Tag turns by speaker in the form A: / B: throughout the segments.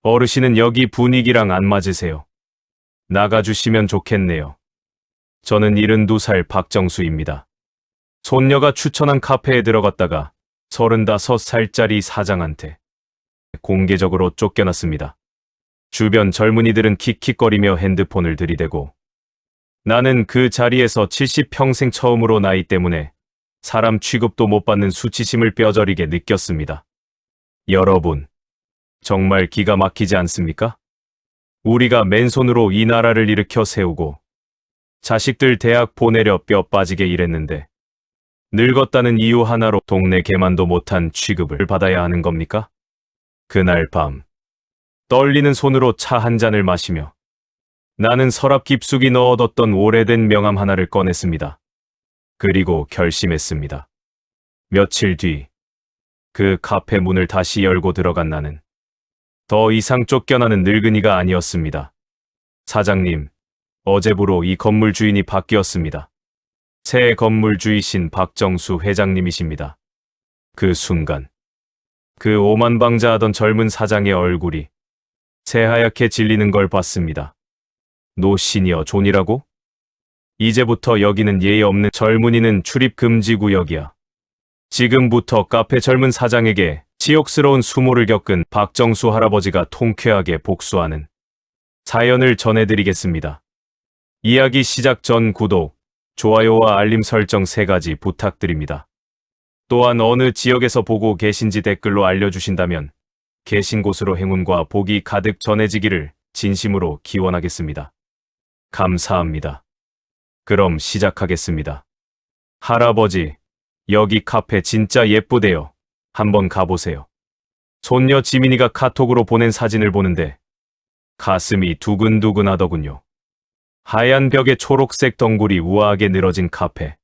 A: 어르신은 여기 분위기랑 안 맞으세요. 나가주시면 좋겠네요. 저는 72살 박정수입니다. 손녀가 추천한 카페에 들어갔다가 35살짜리 사장한테 공개적으로 쫓겨났습니다. 주변 젊은이들은 킥킥거리며 핸드폰을 들이대고 나는 그 자리에서 70평생 처음으로 나이 때문에 사람 취급도 못 받는 수치심을 뼈저리게 느꼈습니다. 여러분, 정말 기가 막히지 않습니까? 우리가 맨손으로 이 나라를 일으켜 세우고 자식들 대학 보내려 뼈 빠지게 일했는데 늙었다는 이유 하나로 동네 개만도 못한 취급을 받아야 하는 겁니까? 그날 밤 떨리는 손으로 차 한 잔을 마시며 나는 서랍 깊숙이 넣어뒀던 오래된 명함 하나를 꺼냈습니다. 그리고 결심했습니다. 며칠 뒤 그 카페 문을 다시 열고 들어간 나는 더 이상 쫓겨나는 늙은이가 아니었습니다. 사장님, 어제부로 이 건물 주인이 바뀌었습니다. 새 건물 주이신 박정수 회장님이십니다. 그 순간 그 오만방자하던 젊은 사장의 얼굴이 새하얗게 질리는 걸 봤습니다. 노 시니어 존이라고? 이제부터 여기는 예의 없는 젊은이는 출입 금지 구역이야. 지금부터 카페 젊은 사장에게 치욕스러운 수모를 겪은 박정수 할아버지가 통쾌하게 복수하는 사연을 전해드리겠습니다. 이야기 시작 전 구독, 좋아요와 알림 설정 3가지 부탁드립니다. 또한 어느 지역에서 보고 계신지 댓글로 알려주신다면 계신 곳으로 행운과 복이 가득 전해지기를 진심으로 기원하겠습니다. 감사합니다. 그럼 시작하겠습니다. 할아버지, 여기 카페 진짜 예쁘대요. 한번 가보세요. 손녀 지민이가 카톡으로 보낸 사진을 보는데 가슴이 두근두근 하더군요. 하얀 벽에 초록색 덩굴이 우아하게 늘어진 카페.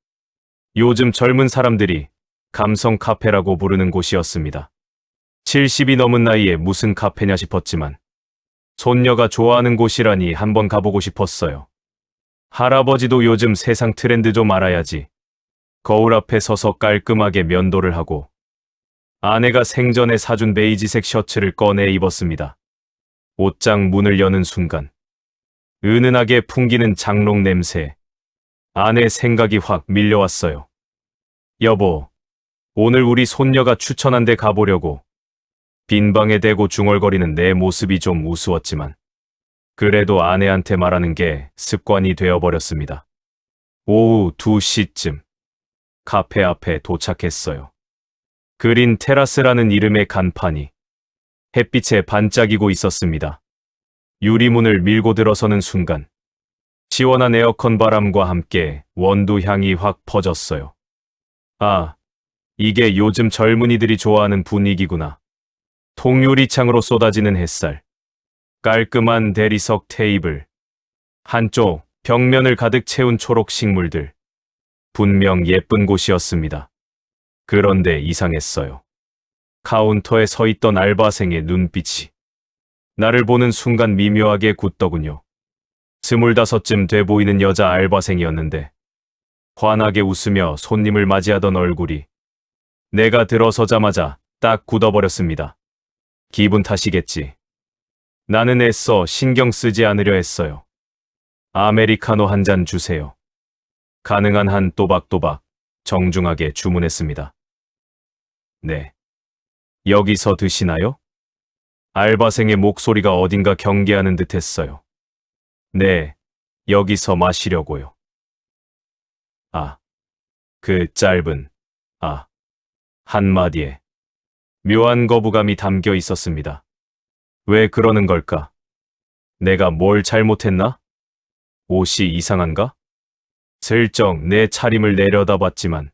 A: 요즘 젊은 사람들이 감성 카페라고 부르는 곳이었습니다. 70이 넘은 나이에 무슨 카페냐 싶었지만 손녀가 좋아하는 곳이라니 한번 가보고 싶었어요. 할아버지도 요즘 세상 트렌드 좀 알아야지. 거울 앞에 서서 깔끔하게 면도를 하고 아내가 생전에 사준 베이지색 셔츠를 꺼내 입었습니다. 옷장 문을 여는 순간 은은하게 풍기는 장롱 냄새. 아내 생각이 확 밀려왔어요. 여보, 오늘 우리 손녀가 추천한 데 가보려고. 빈 방에 대고 중얼거리는 내 모습이 좀 우스웠지만 그래도 아내한테 말하는 게 습관이 되어버렸습니다. 오후 2시쯤 카페 앞에 도착했어요. 그린 테라스라는 이름의 간판이 햇빛에 반짝이고 있었습니다. 유리문을 밀고 들어서는 순간 시원한 에어컨 바람과 함께 원두 향이 확 퍼졌어요. 아, 이게 요즘 젊은이들이 좋아하는 분위기구나. 통유리창으로 쏟아지는 햇살, 깔끔한 대리석 테이블, 한쪽 벽면을 가득 채운 초록 식물들. 분명 예쁜 곳이었습니다. 그런데 이상했어요. 카운터에 서 있던 알바생의 눈빛이 나를 보는 순간 미묘하게 굳더군요. 25쯤 돼 보이는 여자 알바생이었는데 환하게 웃으며 손님을 맞이하던 얼굴이 내가 들어서자마자 딱 굳어버렸습니다. 기분 탓이겠지. 나는 애써 신경 쓰지 않으려 했어요. 아메리카노 한 잔 주세요. 가능한 한 또박또박 정중하게 주문했습니다. 네. 여기서 드시나요? 알바생의 목소리가 어딘가 경계하는 듯 했어요. 네, 여기서 마시려고요. 아, 그 짧은, 한마디에 묘한 거부감이 담겨 있었습니다. 왜 그러는 걸까? 내가 뭘 잘못했나? 옷이 이상한가? 슬쩍 내 차림을 내려다봤지만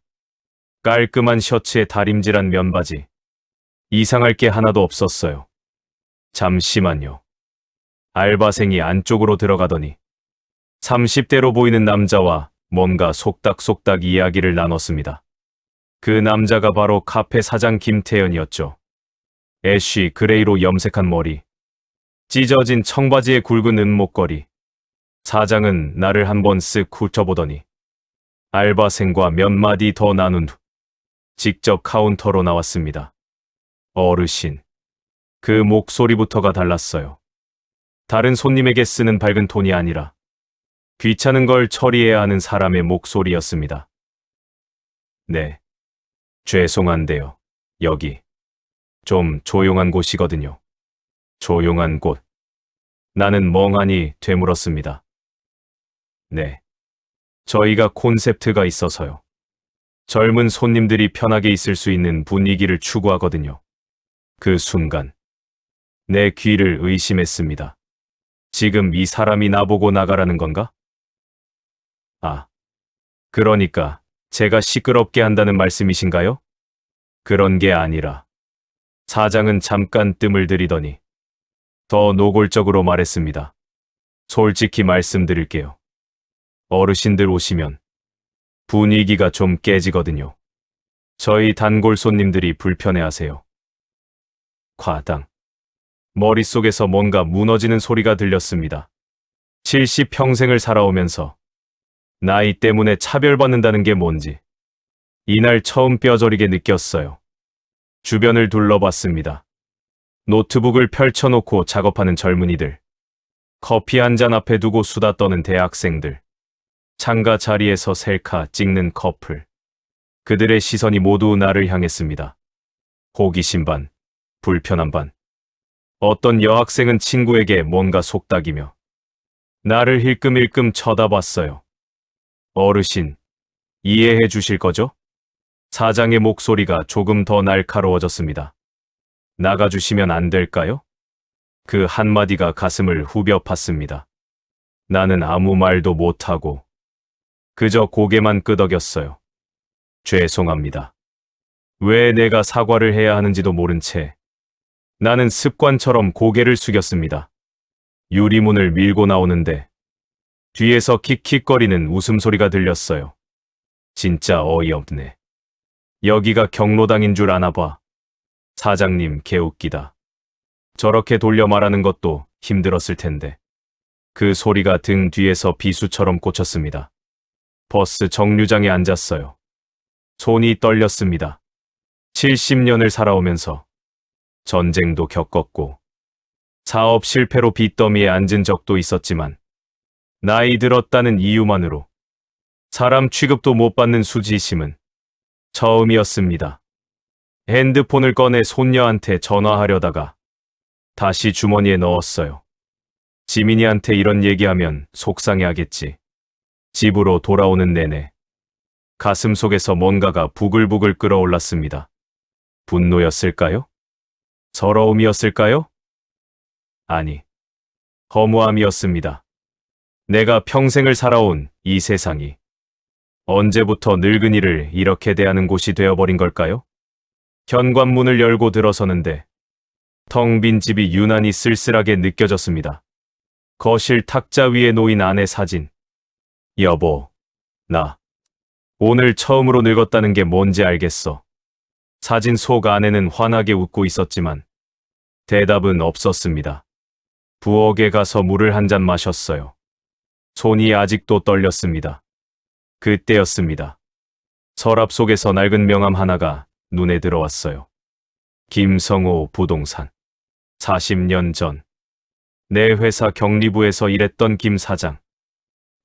A: 깔끔한 셔츠에 다림질한 면바지. 이상할 게 하나도 없었어요. 잠시만요. 알바생이 안쪽으로 들어가더니 30대로 보이는 남자와 뭔가 속닥속닥 이야기를 나눴습니다. 그 남자가 바로 카페 사장 김태현이었죠. 애쉬 그레이로 염색한 머리, 찢어진 청바지에 굵은 은목걸이. 사장은 나를 한번 쓱 훑어보더니 알바생과 몇 마디 더 나눈 후 직접 카운터로 나왔습니다. 어르신, 그 목소리부터가 달랐어요. 다른 손님에게 쓰는 밝은 톤이 아니라 귀찮은 걸 처리해야 하는 사람의 목소리였습니다. 네. 죄송한데요. 여기 좀 조용한 곳이거든요. 조용한 곳. 나는 멍하니 되물었습니다. 네. 저희가 콘셉트가 있어서요. 젊은 손님들이 편하게 있을 수 있는 분위기를 추구하거든요. 그 순간 내 귀를 의심했습니다. 지금 이 사람이 나보고 나가라는 건가? 아, 그러니까 제가 시끄럽게 한다는 말씀이신가요? 그런 게 아니라 사장은 잠깐 뜸을 들이더니 더 노골적으로 말했습니다. 솔직히 말씀드릴게요. 어르신들 오시면 분위기가 좀 깨지거든요. 저희 단골 손님들이 불편해하세요. 과당. 머릿속에서 뭔가 무너지는 소리가 들렸습니다. 70평생을 살아오면서 나이 때문에 차별받는다는 게 뭔지 이날 처음 뼈저리게 느꼈어요. 주변을 둘러봤습니다. 노트북을 펼쳐놓고 작업하는 젊은이들, 커피 한 잔 앞에 두고 수다 떠는 대학생들, 창가 자리에서 셀카 찍는 커플. 그들의 시선이 모두 나를 향했습니다. 호기심 반, 불편함 반. 어떤 여학생은 친구에게 뭔가 속닥이며 나를 힐끔힐끔 쳐다봤어요. 어르신, 이해해 주실 거죠? 사장의 목소리가 조금 더 날카로워졌습니다. 나가주시면 안 될까요? 그 한마디가 가슴을 후벼 팠습니다. 나는 아무 말도 못하고 그저 고개만 끄덕였어요. 죄송합니다. 왜 내가 사과를 해야 하는지도 모른 채 나는 습관처럼 고개를 숙였습니다. 유리문을 밀고 나오는데 뒤에서 킥킥거리는 웃음소리가 들렸어요. 진짜 어이없네. 여기가 경로당인 줄 아나 봐. 사장님 개웃기다. 저렇게 돌려 말하는 것도 힘들었을 텐데. 그 소리가 등 뒤에서 비수처럼 꽂혔습니다. 버스 정류장에 앉았어요. 손이 떨렸습니다. 70년을 살아오면서 전쟁도 겪었고 사업 실패로 빚더미에 앉은 적도 있었지만 나이 들었다는 이유만으로 사람 취급도 못 받는 수지심은 처음이었습니다. 핸드폰을 꺼내 손녀한테 전화하려다가 다시 주머니에 넣었어요. 지민이한테 이런 얘기하면 속상해하겠지. 집으로 돌아오는 내내 가슴 속에서 뭔가가 부글부글 끓어올랐습니다. 분노였을까요? 서러움이었을까요? 아니, 허무함이었습니다. 내가 평생을 살아온 이 세상이 언제부터 늙은이를 이렇게 대하는 곳이 되어버린 걸까요? 현관문을 열고 들어서는데 텅 빈 집이 유난히 쓸쓸하게 느껴졌습니다. 거실 탁자 위에 놓인 아내 사진. 여보, 나 오늘 처음으로 늙었다는 게 뭔지 알겠어. 사진 속 아내는 환하게 웃고 있었지만 대답은 없었습니다. 부엌에 가서 물을 한 잔 마셨어요. 손이 아직도 떨렸습니다. 그때였습니다. 서랍 속에서 낡은 명함 하나가 눈에 들어왔어요. 김성호 부동산. 40년 전 내 회사 경리부에서 일했던 김 사장.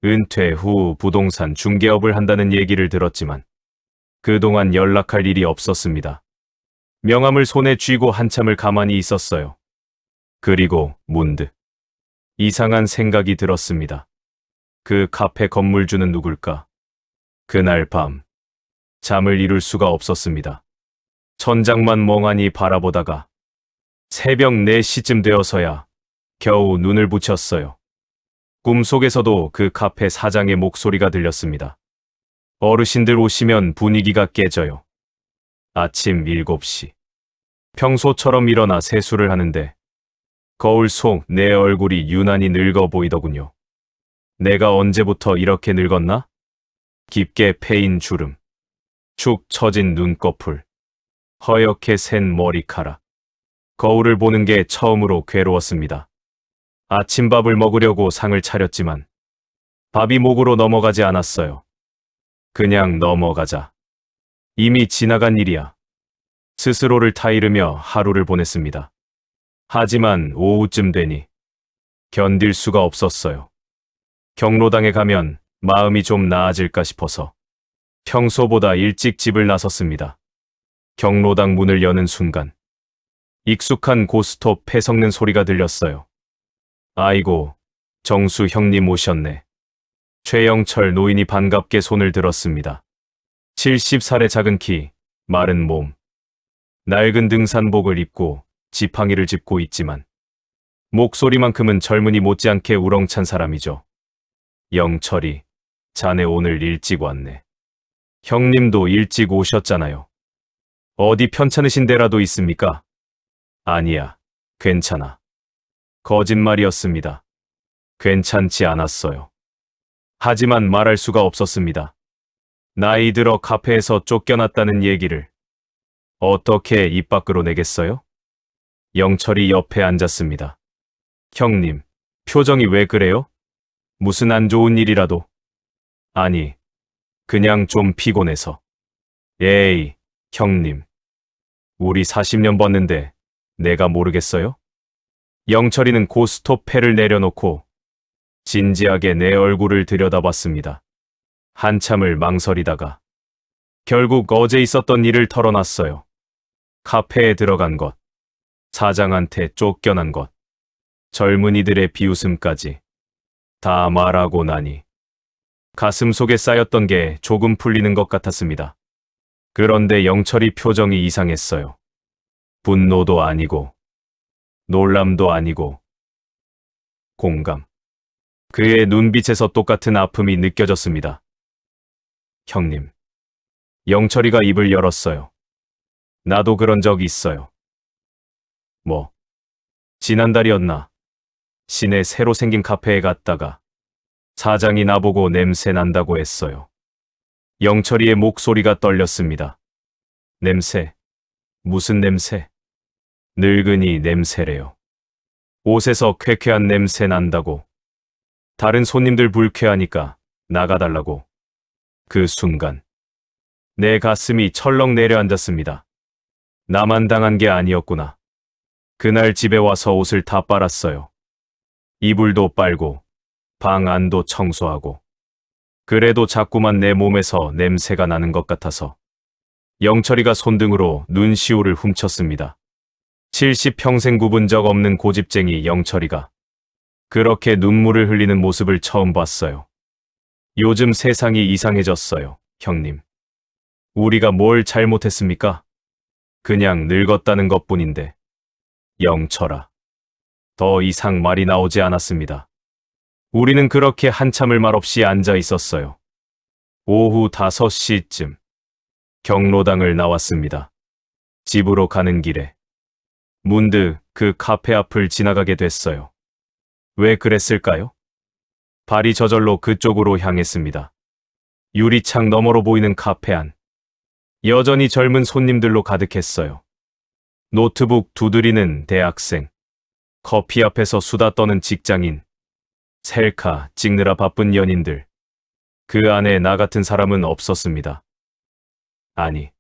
A: 은퇴 후 부동산 중개업을 한다는 얘기를 들었지만 그동안 연락할 일이 없었습니다. 명함을 손에 쥐고 한참을 가만히 있었어요. 그리고 문득 이상한 생각이 들었습니다. 그 카페 건물주는 누굴까? 그날 밤 잠을 이룰 수가 없었습니다. 천장만 멍하니 바라보다가 새벽 4시쯤 되어서야 겨우 눈을 붙였어요. 꿈속에서도 그 카페 사장의 목소리가 들렸습니다. 어르신들 오시면 분위기가 깨져요. 아침 7시. 평소처럼 일어나 세수를 하는데 거울 속 내 얼굴이 유난히 늙어 보이더군요. 내가 언제부터 이렇게 늙었나? 깊게 패인 주름, 축 처진 눈꺼풀, 허옇게 샌 머리카락. 거울을 보는 게 처음으로 괴로웠습니다. 아침밥을 먹으려고 상을 차렸지만 밥이 목으로 넘어가지 않았어요. 그냥 넘어가자. 이미 지나간 일이야. 스스로를 타이르며 하루를 보냈습니다. 하지만 오후쯤 되니 견딜 수가 없었어요. 경로당에 가면 마음이 좀 나아질까 싶어서 평소보다 일찍 집을 나섰습니다. 경로당 문을 여는 순간 익숙한 고스톱 폐 섞는 소리가 들렸어요. 아이고, 정수 형님 오셨네. 최영철 노인이 반갑게 손을 들었습니다. 70살의 작은 키, 마른 몸, 낡은 등산복을 입고 지팡이를 짚고 있지만 목소리만큼은 젊은이 못지않게 우렁찬 사람이죠. 영철이, 자네 오늘 일찍 왔네. 형님도 일찍 오셨잖아요. 어디 편찮으신 데라도 있습니까? 아니야, 괜찮아. 거짓말이었습니다. 괜찮지 않았어요. 하지만 말할 수가 없었습니다. 나이 들어 카페에서 쫓겨났다는 얘기를 어떻게 입 밖으로 내겠어요? 영철이 옆에 앉았습니다. 형님, 표정이 왜 그래요? 무슨 안 좋은 일이라도? 아니, 그냥 좀 피곤해서. 에이, 형님. 우리 40년 봤는데 내가 모르겠어요? 영철이는 고스톱 패를 내려놓고 진지하게 내 얼굴을 들여다봤습니다. 한참을 망설이다가 결국 어제 있었던 일을 털어놨어요. 카페에 들어간 것, 사장한테 쫓겨난 것, 젊은이들의 비웃음까지 다 말하고 나니 가슴 속에 쌓였던 게 조금 풀리는 것 같았습니다. 그런데 영철이 표정이 이상했어요. 분노도 아니고 놀람도 아니고 공감. 그의 눈빛에서 똑같은 아픔이 느껴졌습니다. 형님. 영철이가 입을 열었어요. 나도 그런 적 있어요. 뭐? 지난달이었나? 시내 새로 생긴 카페에 갔다가 사장이 나보고 냄새 난다고 했어요. 영철이의 목소리가 떨렸습니다. 냄새? 무슨 냄새? 늙은이 냄새래요. 옷에서 쾌쾌한 냄새 난다고. 다른 손님들 불쾌하니까 나가달라고. 그 순간 내 가슴이 철렁 내려앉았습니다. 나만 당한 게 아니었구나. 그날 집에 와서 옷을 다 빨았어요. 이불도 빨고 방 안도 청소하고. 그래도 자꾸만 내 몸에서 냄새가 나는 것 같아서 영철이가 손등으로 눈시울을 훔쳤습니다. 70평생 굽은 적 없는 고집쟁이 영철이가 그렇게 눈물을 흘리는 모습을 처음 봤어요. 요즘 세상이 이상해졌어요, 형님. 우리가 뭘 잘못했습니까? 그냥 늙었다는 것뿐인데. 영철아. 더 이상 말이 나오지 않았습니다. 우리는 그렇게 한참을 말없이 앉아 있었어요. 오후 5시쯤 경로당을 나왔습니다. 집으로 가는 길에 문득 그 카페 앞을 지나가게 됐어요. 왜 그랬을까요? 발이 저절로 그쪽으로 향했습니다. 유리창 너머로 보이는 카페 안. 여전히 젊은 손님들로 가득했어요. 노트북 두드리는 대학생, 커피 앞에서 수다 떠는 직장인, 셀카 찍느라 바쁜 연인들. 그 안에 나 같은 사람은 없었습니다. 아니,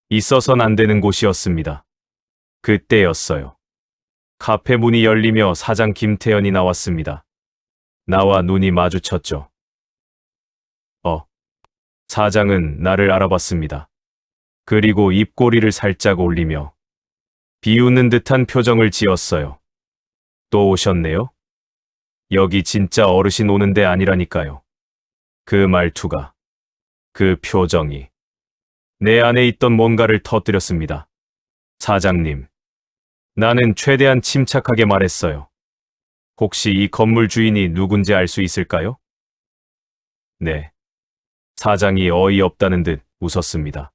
A: 있어선 안 되는 곳이었습니다. 그때였어요. 카페 문이 열리며 사장 김태현이 나왔습니다. 나와 눈이 마주쳤죠. 사장은 나를 알아봤습니다. 그리고 입꼬리를 살짝 올리며 비웃는 듯한 표정을 지었어요. 또 오셨네요? 여기 진짜 어르신 오는 데 아니라니까요. 그 말투가, 그 표정이 내 안에 있던 뭔가를 터뜨렸습니다. 사장님, 나는 최대한 침착하게 말했어요. 혹시 이 건물 주인이 누군지 알 수 있을까요? 네. 사장이 어이없다는 듯 웃었습니다.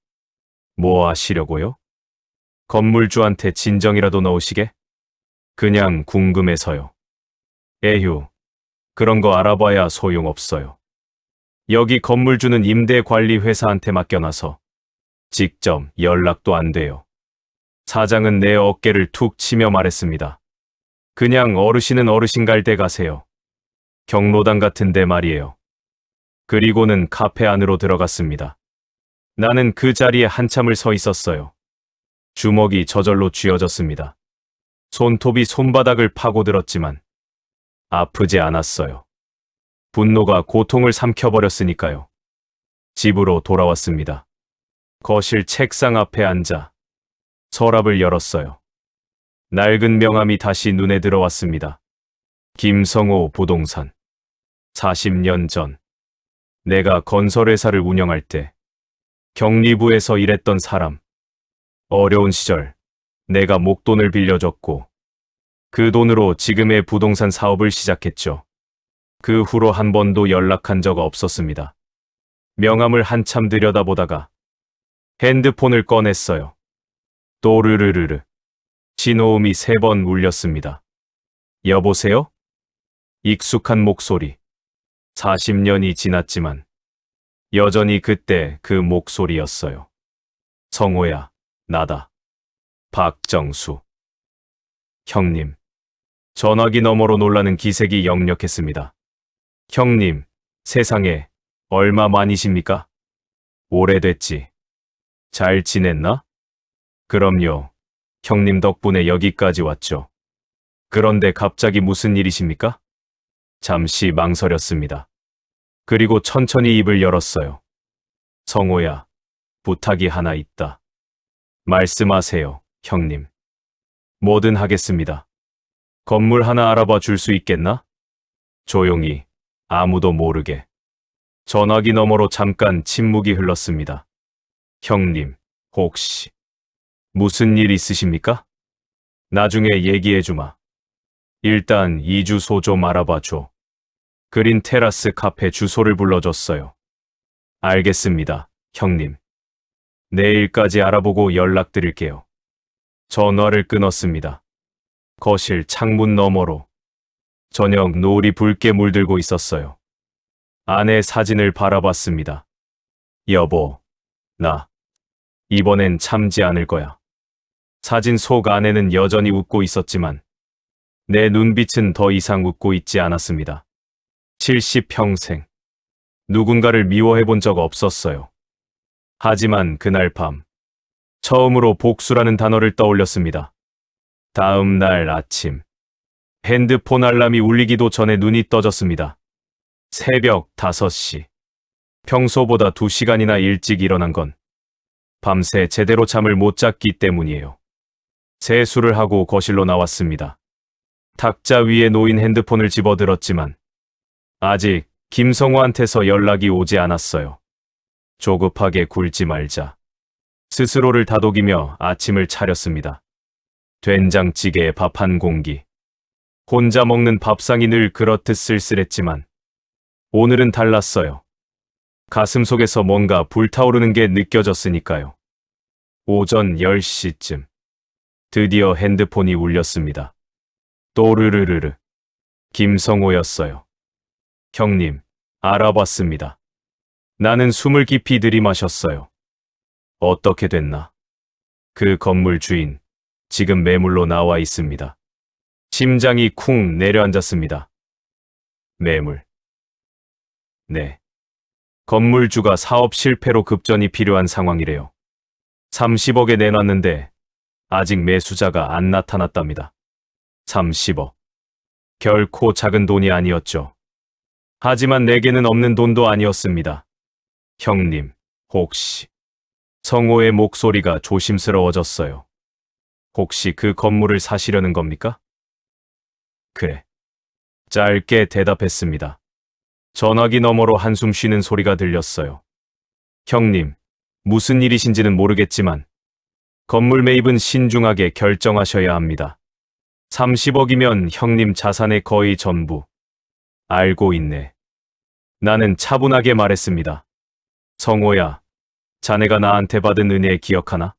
A: 뭐 하시려고요? 건물주한테 진정이라도 넣으시게? 그냥 궁금해서요. 에휴, 그런 거 알아봐야 소용없어요. 여기 건물주는 임대관리회사한테 맡겨놔서 직접 연락도 안 돼요. 사장은 내 어깨를 툭 치며 말했습니다. 그냥 어르신은 어르신 갈 데 가세요. 경로당 같은 데 말이에요. 그리고는 카페 안으로 들어갔습니다. 나는 그 자리에 한참을 서 있었어요. 주먹이 저절로 쥐어졌습니다. 손톱이 손바닥을 파고들었지만 아프지 않았어요. 분노가 고통을 삼켜버렸으니까요. 집으로 돌아왔습니다. 거실 책상 앞에 앉아 서랍을 열었어요. 낡은 명함이 다시 눈에 들어왔습니다. 김성호 부동산. 40년 전 내가 건설회사를 운영할 때 경리부에서 일했던 사람. 어려운 시절 내가 목돈을 빌려줬고 그 돈으로 지금의 부동산 사업을 시작했죠. 그 후로 한 번도 연락한 적 없었습니다. 명함을 한참 들여다보다가 핸드폰을 꺼냈어요. 또르르르르. 신호음이 3번 울렸습니다. 여보세요? 익숙한 목소리. 40년이 지났지만 여전히 그때 그 목소리였어요. 성호야, 나다. 박정수. 형님. 전화기 너머로 놀라는 기색이 역력했습니다. 형님, 세상에 얼마 만이십니까? 오래됐지. 잘 지냈나? 그럼요. 형님 덕분에 여기까지 왔죠. 그런데 갑자기 무슨 일이십니까? 잠시 망설였습니다. 그리고 천천히 입을 열었어요. 성호야, 부탁이 하나 있다. 말씀하세요, 형님. 뭐든 하겠습니다. 건물 하나 알아봐 줄 수 있겠나? 조용히, 아무도 모르게. 전화기 너머로 잠깐 침묵이 흘렀습니다. 형님, 혹시 무슨 일 있으십니까? 나중에 얘기해주마. 일단 이 주소 좀 알아봐 줘. 그린 테라스 카페 주소를 불러줬어요. 알겠습니다, 형님. 내일까지 알아보고 연락드릴게요. 전화를 끊었습니다. 거실 창문 너머로 저녁 노을이 붉게 물들고 있었어요. 아내 사진을 바라봤습니다. 여보, 나 이번엔 참지 않을 거야. 사진 속 아내는 여전히 웃고 있었지만 내 눈빛은 더 이상 웃고 있지 않았습니다. 70평생 누군가를 미워해본 적 없었어요. 하지만 그날 밤 처음으로 복수라는 단어를 떠올렸습니다. 다음 날 아침 핸드폰 알람이 울리기도 전에 눈이 떠졌습니다. 새벽 5시. 평소보다 2시간이나 일찍 일어난 건 밤새 제대로 잠을 못 잤기 때문이에요. 세수를 하고 거실로 나왔습니다. 탁자 위에 놓인 핸드폰을 집어들었지만 아직 김성호한테서 연락이 오지 않았어요. 조급하게 굴지 말자. 스스로를 다독이며 아침을 차렸습니다. 된장찌개에 밥 한 공기. 혼자 먹는 밥상이 늘 그렇듯 쓸쓸했지만 오늘은 달랐어요. 가슴속에서 뭔가 불타오르는 게 느껴졌으니까요. 오전 10시쯤 드디어 핸드폰이 울렸습니다. 또르르르르. 김성호였어요. 형님, 알아봤습니다. 나는 숨을 깊이 들이마셨어요. 어떻게 됐나? 그 건물 주인, 지금 매물로 나와 있습니다. 심장이 쿵 내려앉았습니다. 매물. 네. 건물주가 사업 실패로 급전이 필요한 상황이래요. 30억에 내놨는데 아직 매수자가 안 나타났답니다. 30억. 결코 작은 돈이 아니었죠. 하지만 내게는 없는 돈도 아니었습니다. 형님, 혹시... 성호의 목소리가 조심스러워졌어요. 혹시 그 건물을 사시려는 겁니까? 그래. 짧게 대답했습니다. 전화기 너머로 한숨 쉬는 소리가 들렸어요. 형님, 무슨 일이신지는 모르겠지만 건물 매입은 신중하게 결정하셔야 합니다. 30억이면 형님 자산의 거의 전부. 알고 있네. 나는 차분하게 말했습니다. 성호야, 자네가 나한테 받은 은혜 기억하나?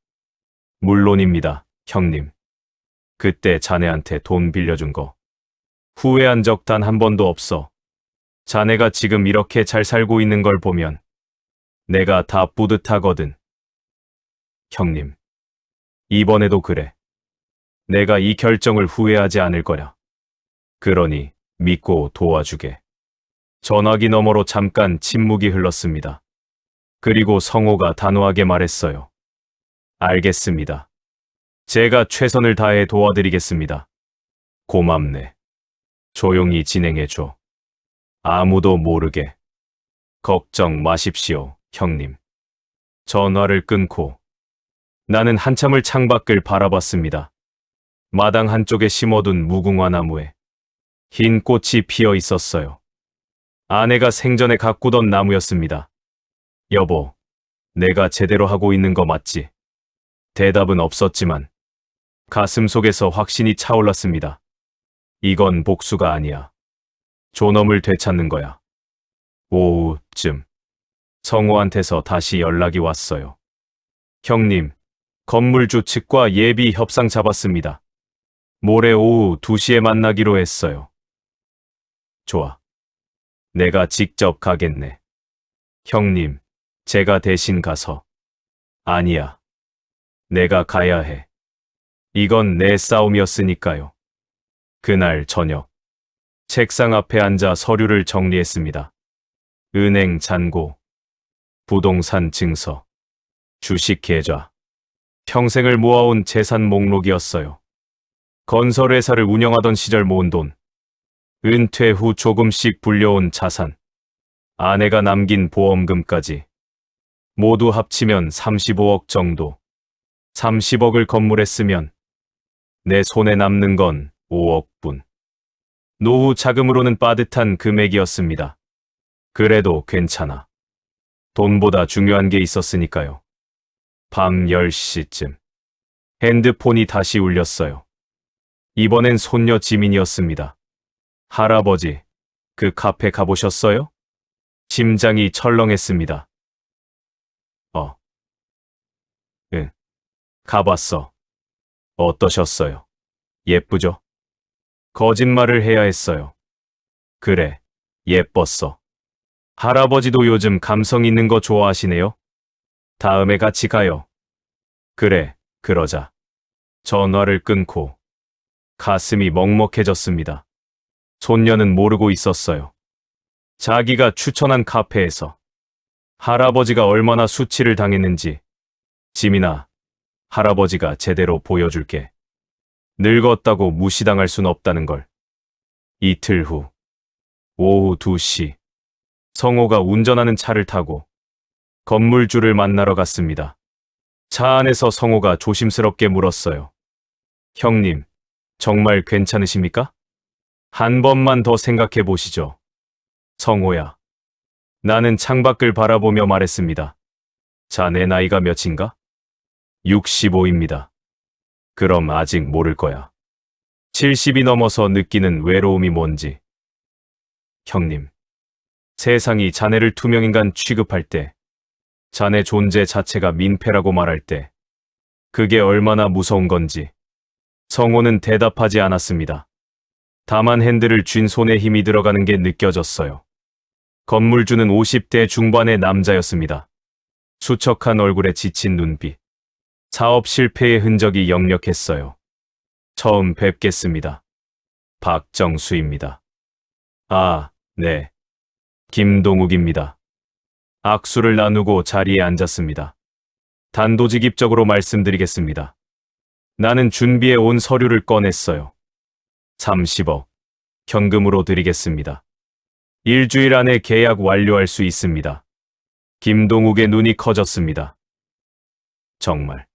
A: 물론입니다, 형님. 그때 자네한테 돈 빌려준 거. 후회한 적 단 한 번도 없어. 자네가 지금 이렇게 잘 살고 있는 걸 보면 내가 다 뿌듯하거든. 형님, 이번에도 그래. 내가 이 결정을 후회하지 않을 거야. 그러니 믿고 도와주게. 전화기 너머로 잠깐 침묵이 흘렀습니다. 그리고 성호가 단호하게 말했어요. 알겠습니다. 제가 최선을 다해 도와드리겠습니다. 고맙네. 조용히 진행해줘. 아무도 모르게. 걱정 마십시오, 형님. 전화를 끊고 나는 한참을 창밖을 바라봤습니다. 마당 한쪽에 심어둔 무궁화 나무에 흰 꽃이 피어 있었어요. 아내가 생전에 가꾸던 나무였습니다. 여보, 내가 제대로 하고 있는 거 맞지? 대답은 없었지만 가슴 속에서 확신이 차올랐습니다. 이건 복수가 아니야. 존엄을 되찾는 거야. 오후쯤 성호한테서 다시 연락이 왔어요. 형님, 건물주 측과 예비 협상 잡았습니다. 모레 오후 2시에 만나기로 했어요. 좋아. 내가 직접 가겠네. 형님, 제가 대신 가서. 아니야. 내가 가야 해. 이건 내 싸움이었으니까요. 그날 저녁, 책상 앞에 앉아 서류를 정리했습니다. 은행 잔고, 부동산 증서, 주식 계좌, 평생을 모아온 재산 목록이었어요. 건설회사를 운영하던 시절 모은 돈, 은퇴 후 조금씩 불려온 자산, 아내가 남긴 보험금까지 모두 합치면 35억 정도. 30억을 건물에 쓰면 내 손에 남는 건 5억뿐. 노후 자금으로는 빠듯한 금액이었습니다. 그래도 괜찮아. 돈보다 중요한 게 있었으니까요. 밤 10시쯤 핸드폰이 다시 울렸어요. 이번엔 손녀 지민이었습니다. 할아버지, 그 카페 가보셨어요? 심장이 철렁했습니다. 응, 가봤어. 어떠셨어요? 예쁘죠? 거짓말을 해야 했어요. 그래, 예뻤어. 할아버지도 요즘 감성 있는 거 좋아하시네요? 다음에 같이 가요. 그래, 그러자. 전화를 끊고 가슴이 먹먹해졌습니다. 손녀는 모르고 있었어요. 자기가 추천한 카페에서 할아버지가 얼마나 수치를 당했는지. 지민아, 할아버지가 제대로 보여줄게. 늙었다고 무시당할 순 없다는 걸. 이틀 후, 오후 2시, 성호가 운전하는 차를 타고 건물주를 만나러 갔습니다. 차 안에서 성호가 조심스럽게 물었어요. 형님, 정말 괜찮으십니까? 한 번만 더 생각해 보시죠. 성호야. 나는 창밖을 바라보며 말했습니다. 자네 나이가 몇인가? 65입니다. 그럼 아직 모를 거야. 70이 넘어서 느끼는 외로움이 뭔지. 형님, 세상이 자네를 투명인간 취급할 때, 자네 존재 자체가 민폐라고 말할 때, 그게 얼마나 무서운 건지. 성호는 대답하지 않았습니다. 다만 핸들을 쥔 손에 힘이 들어가는 게 느껴졌어요. 건물주는 50대 중반의 남자였습니다. 수척한 얼굴에 지친 눈빛. 사업 실패의 흔적이 역력했어요. 처음 뵙겠습니다. 박정수입니다. 아, 네. 김동욱입니다. 악수를 나누고 자리에 앉았습니다. 단도직입적으로 말씀드리겠습니다. 나는 준비해 온 서류를 꺼냈어요. 30억. 현금으로 드리겠습니다. 일주일 안에 계약 완료할 수 있습니다. 김동욱의 눈이 커졌습니다. 정말.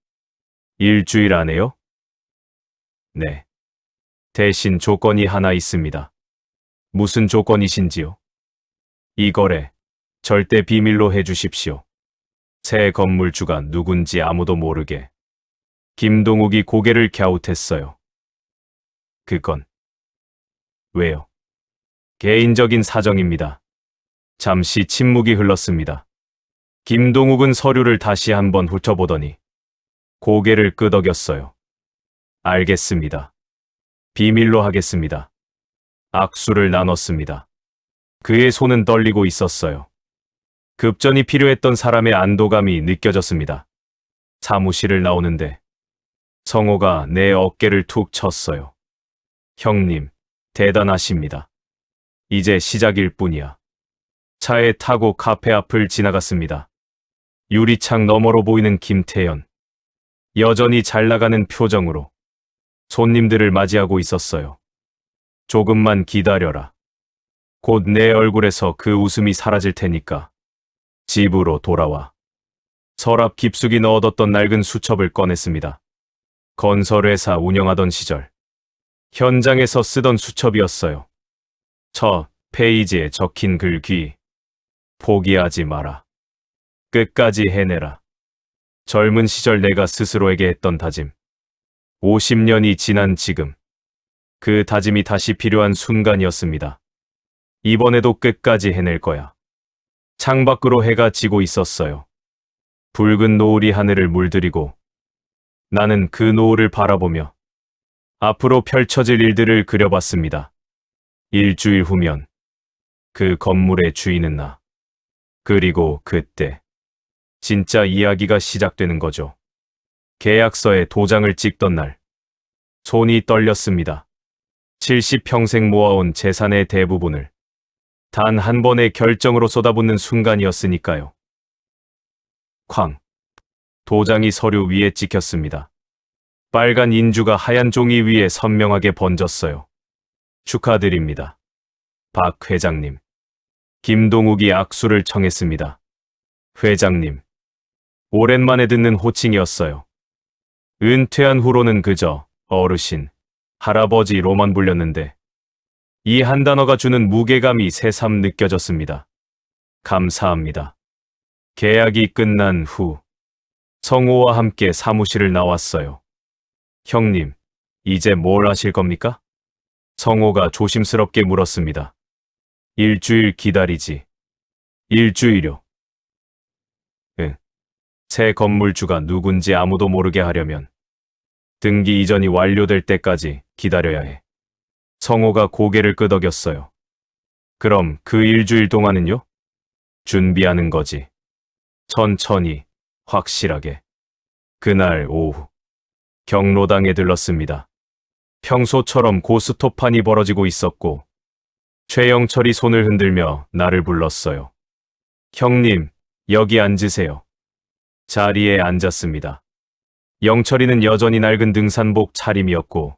A: 일주일 안에요? 네. 대신 조건이 하나 있습니다. 무슨 조건이신지요? 이 거래, 절대 비밀로 해주십시오. 새 건물주가 누군지 아무도 모르게. 김동욱이 고개를 갸웃했어요. 그건. 왜요? 개인적인 사정입니다. 잠시 침묵이 흘렀습니다. 김동욱은 서류를 다시 한번 훑어보더니 고개를 끄덕였어요. 알겠습니다. 비밀로 하겠습니다. 악수를 나눴습니다. 그의 손은 떨리고 있었어요. 급전이 필요했던 사람의 안도감이 느껴졌습니다. 사무실을 나오는데 성호가 내 어깨를 툭 쳤어요. 형님, 대단하십니다. 이제 시작일 뿐이야. 차에 타고 카페 앞을 지나갔습니다. 유리창 너머로 보이는 김태연. 여전히 잘 나가는 표정으로 손님들을 맞이하고 있었어요. 조금만 기다려라. 곧 내 얼굴에서 그 웃음이 사라질 테니까 집으로 돌아와. 서랍 깊숙이 넣어뒀던 낡은 수첩을 꺼냈습니다. 건설회사 운영하던 시절 현장에서 쓰던 수첩이었어요. 첫 페이지에 적힌 글 귀. 포기하지 마라. 끝까지 해내라. 젊은 시절 내가 스스로에게 했던 다짐. 50년이 지난 지금 그 다짐이 다시 필요한 순간이었습니다. 이번에도 끝까지 해낼 거야. 창밖으로 해가 지고 있었어요. 붉은 노을이 하늘을 물들이고 나는 그 노을을 바라보며 앞으로 펼쳐질 일들을 그려봤습니다. 일주일 후면 그 건물의 주인은 나. 그리고 그때 진짜 이야기가 시작되는 거죠. 계약서에 도장을 찍던 날 손이 떨렸습니다. 70평생 모아온 재산의 대부분을 단 한 번의 결정으로 쏟아붓는 순간이었으니까요. 쾅. 도장이 서류 위에 찍혔습니다. 빨간 인주가 하얀 종이 위에 선명하게 번졌어요. 축하드립니다. 박 회장님. 김동욱이 악수를 청했습니다. 회장님. 오랜만에 듣는 호칭이었어요. 은퇴한 후로는 그저 어르신, 할아버지로만 불렸는데 이 한 단어가 주는 무게감이 새삼 느껴졌습니다. 감사합니다. 계약이 끝난 후 성호와 함께 사무실을 나왔어요. 형님, 이제 뭘 하실 겁니까? 성호가 조심스럽게 물었습니다. 일주일 기다리지. 일주일요? 응. 새 건물주가 누군지 아무도 모르게 하려면 등기 이전이 완료될 때까지 기다려야 해. 성호가 고개를 끄덕였어요. 그럼 그 일주일 동안은요? 준비하는 거지. 천천히, 확실하게. 그날 오후, 경로당에 들렀습니다. 평소처럼 고스톱판이 벌어지고 있었고, 최영철이 손을 흔들며 나를 불렀어요. 형님, 여기 앉으세요. 자리에 앉았습니다. 영철이는 여전히 낡은 등산복 차림이었고,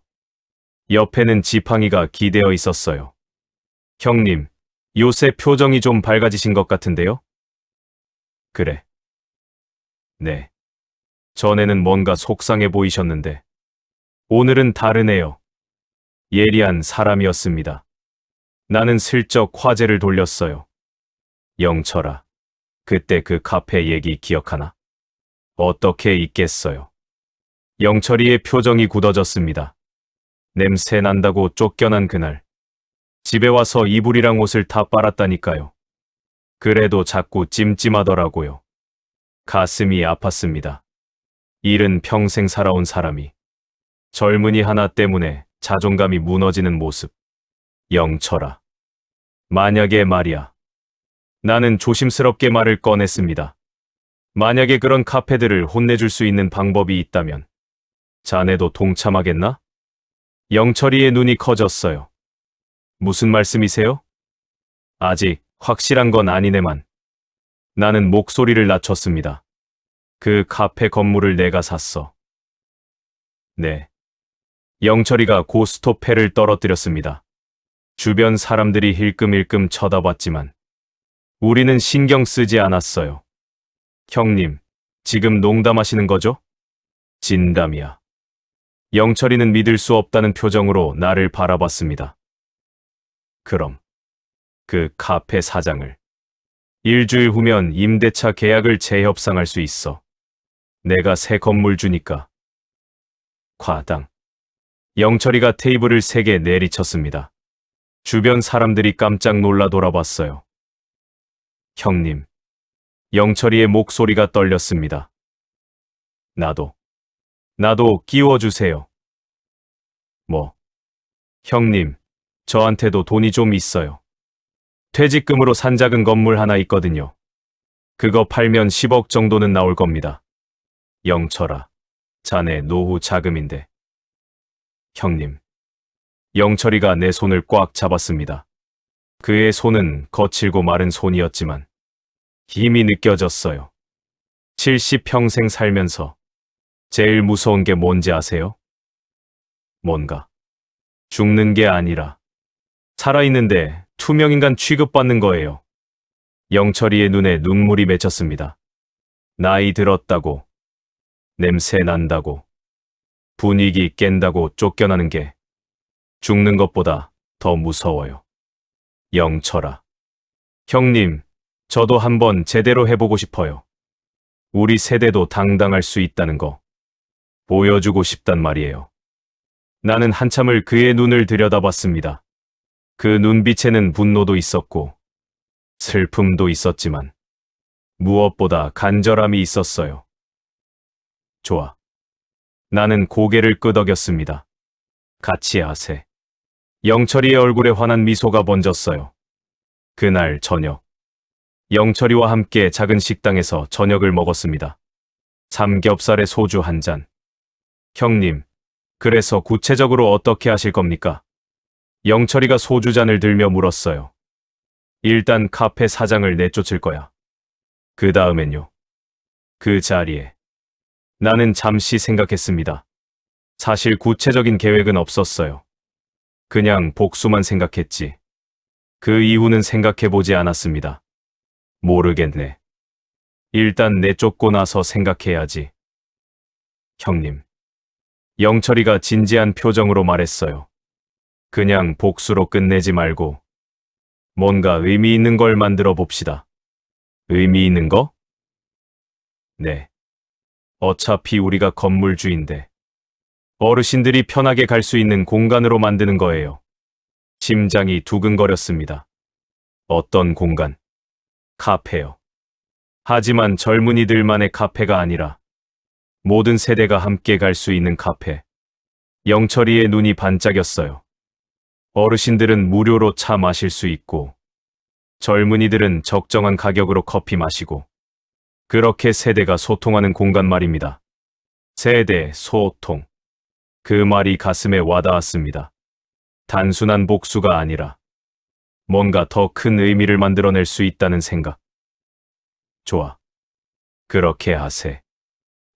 A: 옆에는 지팡이가 기대어 있었어요. 형님, 요새 표정이 좀 밝아지신 것 같은데요? 그래. 네. 전에는 뭔가 속상해 보이셨는데, 오늘은 다르네요. 예리한 사람이었습니다. 나는 슬쩍 화제를 돌렸어요. 영철아, 그때 그 카페 얘기 기억하나? 어떻게 잊겠어요. 영철이의 표정이 굳어졌습니다. 냄새 난다고 쫓겨난 그날. 집에 와서 이불이랑 옷을 다 빨았다니까요. 그래도 자꾸 찜찜하더라고요. 가슴이 아팠습니다. 일은 평생 살아온 사람이 젊은이 하나 때문에 자존감이 무너지는 모습. 영철아. 만약에 말이야. 나는 조심스럽게 말을 꺼냈습니다. 만약에 그런 카페들을 혼내줄 수 있는 방법이 있다면 자네도 동참하겠나? 영철이의 눈이 커졌어요. 무슨 말씀이세요? 아직 확실한 건 아니네만. 나는 목소리를 낮췄습니다. 그 카페 건물을 내가 샀어. 네. 영철이가 고스톱패를 떨어뜨렸습니다. 주변 사람들이 힐끔힐끔 쳐다봤지만 우리는 신경 쓰지 않았어요. 형님, 지금 농담하시는 거죠? 진담이야. 영철이는 믿을 수 없다는 표정으로 나를 바라봤습니다. 그럼 그 카페 사장을 일주일 후면 임대차 계약을 재협상할 수 있어. 내가 새 건물 주니까. 과당. 영철이가 테이블을 3개 내리쳤습니다. 주변 사람들이 깜짝 놀라 돌아봤어요. 형님. 영철이의 목소리가 떨렸습니다. 나도 끼워주세요. 뭐? 형님, 저한테도 돈이 좀 있어요. 퇴직금으로 산 작은 건물 하나 있거든요. 그거 팔면 10억 정도는 나올 겁니다. 영철아, 자네 노후 자금인데. 형님. 영철이가 내 손을 꽉 잡았습니다. 그의 손은 거칠고 마른 손이었지만 힘이 느껴졌어요. 70평생 살면서 제일 무서운 게 뭔지 아세요? 뭔가 죽는 게 아니라 살아있는데 투명인간 취급받는 거예요. 영철이의 눈에 눈물이 맺혔습니다. 나이 들었다고, 냄새 난다고, 분위기 깬다고 쫓겨나는 게 죽는 것보다 더 무서워요. 영철아. 형님, 저도 한번 제대로 해보고 싶어요. 우리 세대도 당당할 수 있다는 거 보여주고 싶단 말이에요. 나는 한참을 그의 눈을 들여다봤습니다. 그 눈빛에는 분노도 있었고 슬픔도 있었지만 무엇보다 간절함이 있었어요. 좋아. 나는 고개를 끄덕였습니다. 같이 하세. 영철이의 얼굴에 환한 미소가 번졌어요. 그날 저녁, 영철이와 함께 작은 식당에서 저녁을 먹었습니다. 삼겹살에 소주 한 잔. 형님, 그래서 구체적으로 어떻게 하실 겁니까? 영철이가 소주잔을 들며 물었어요. 일단 카페 사장을 내쫓을 거야. 그 다음엔요. 그 자리에. 나는 잠시 생각했습니다. 사실 구체적인 계획은 없었어요. 그냥 복수만 생각했지. 그 이후는 생각해보지 않았습니다. 모르겠네. 일단 내쫓고 나서 생각해야지. 형님. 영철이가 진지한 표정으로 말했어요. 그냥 복수로 끝내지 말고 뭔가 의미 있는 걸 만들어 봅시다. 의미 있는 거? 네. 어차피 우리가 건물주인데 어르신들이 편하게 갈 수 있는 공간으로 만드는 거예요. 심장이 두근거렸습니다. 어떤 공간? 카페요. 하지만 젊은이들만의 카페가 아니라 모든 세대가 함께 갈 수 있는 카페. 영철이의 눈이 반짝였어요. 어르신들은 무료로 차 마실 수 있고 젊은이들은 적정한 가격으로 커피 마시고 그렇게 세대가 소통하는 공간 말입니다. 세대 소통. 그 말이 가슴에 와닿았습니다. 단순한 복수가 아니라 뭔가 더 큰 의미를 만들어낼 수 있다는 생각. 좋아. 그렇게 하세.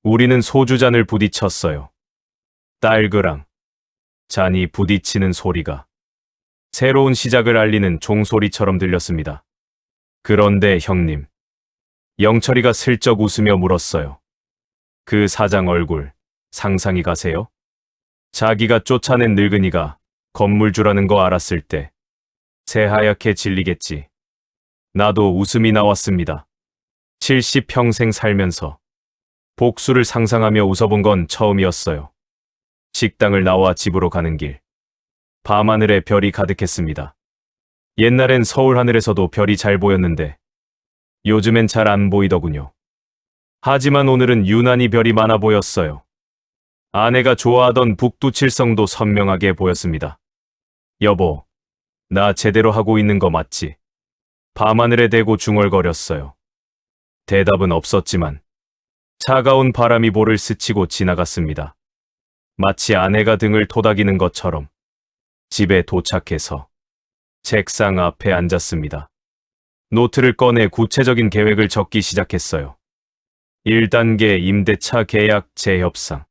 A: 우리는 소주잔을 부딪혔어요. 딸그랑 잔이 부딪히는 소리가 새로운 시작을 알리는 종소리처럼 들렸습니다. 그런데 형님, 영철이가 슬쩍 웃으며 물었어요. 그 사장 얼굴 상상이 가세요? 자기가 쫓아낸 늙은이가 건물주라는 거 알았을 때 새하얗게 질리겠지. 나도 웃음이 나왔습니다. 70평생 살면서 복수를 상상하며 웃어본 건 처음이었어요. 식당을 나와 집으로 가는 길. 밤하늘에 별이 가득했습니다. 옛날엔 서울 하늘에서도 별이 잘 보였는데 요즘엔 잘 안 보이더군요. 하지만 오늘은 유난히 별이 많아 보였어요. 아내가 좋아하던 북두칠성도 선명하게 보였습니다. 여보, 나 제대로 하고 있는 거 맞지? 밤하늘에 대고 중얼거렸어요. 대답은 없었지만 차가운 바람이 볼을 스치고 지나갔습니다. 마치 아내가 등을 토닥이는 것처럼 집에 도착해서 책상 앞에 앉았습니다. 노트를 꺼내 구체적인 계획을 적기 시작했어요. 1단계 임대차 계약 재협상,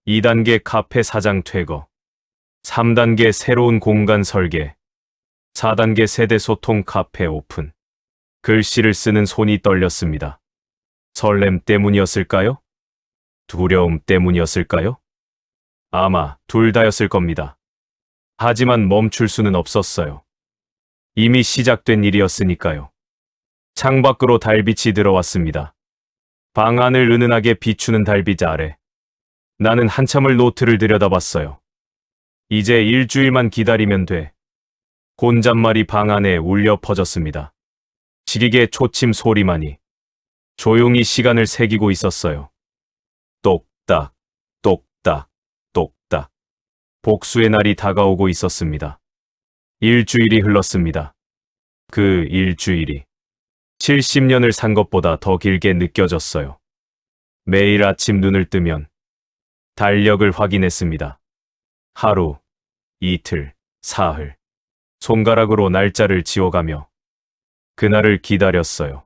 A: 2단계 카페 사장 퇴거, 3단계 새로운 공간 설계, 4단계 세대 소통 카페 오픈. 글씨를 쓰는 손이 떨렸습니다. 설렘 때문이었을까요? 두려움 때문이었을까요? 아마 둘 다였을 겁니다. 하지만 멈출 수는 없었어요. 이미 시작된 일이었으니까요. 창밖으로 달빛이 들어왔습니다. 방 안을 은은하게 비추는 달빛 아래 나는 한참을 노트를 들여다봤어요. 이제 일주일만 기다리면 돼. 혼잣말이 방 안에 울려 퍼졌습니다. 지리개 초침 소리만이 조용히 시간을 새기고 있었어요. 똑딱, 똑딱, 똑딱. 복수의 날이 다가오고 있었습니다. 일주일이 흘렀습니다. 그 일주일이 70년을 산 것보다 더 길게 느껴졌어요. 매일 아침 눈을 뜨면 달력을 확인했습니다. 하루, 이틀, 사흘. 손가락으로 날짜를 지워가며 그날을 기다렸어요.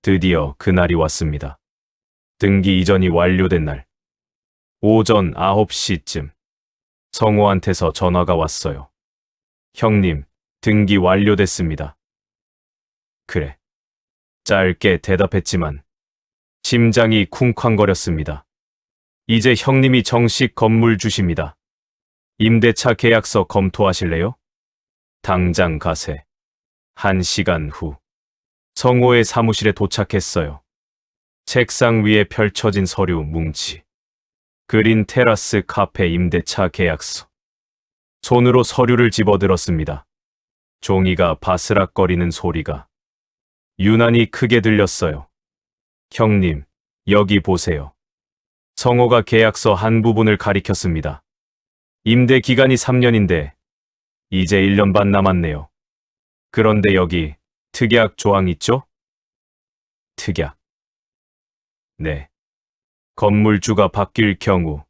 A: 드디어 그날이 왔습니다. 등기 이전이 완료된 날. 오전 9시쯤 성호한테서 전화가 왔어요. 형님, 등기 완료됐습니다. 그래. 짧게 대답했지만 심장이 쿵쾅거렸습니다. 이제 형님이 정식 건물 주십니다. 임대차 계약서 검토하실래요? 당장 가세. 1시간 후 성호의 사무실에 도착했어요. 책상 위에 펼쳐진 서류 뭉치. 그린 테라스 카페 임대차 계약서. 손으로 서류를 집어들었습니다. 종이가 바스락거리는 소리가 유난히 크게 들렸어요. 형님, 여기 보세요. 성호가 계약서 한 부분을 가리켰습니다. 임대 기간이 3년인데 이제 1년 반 남았네요. 그런데 여기 특약 조항 있죠? 특약. 네. 건물주가 바뀔 경우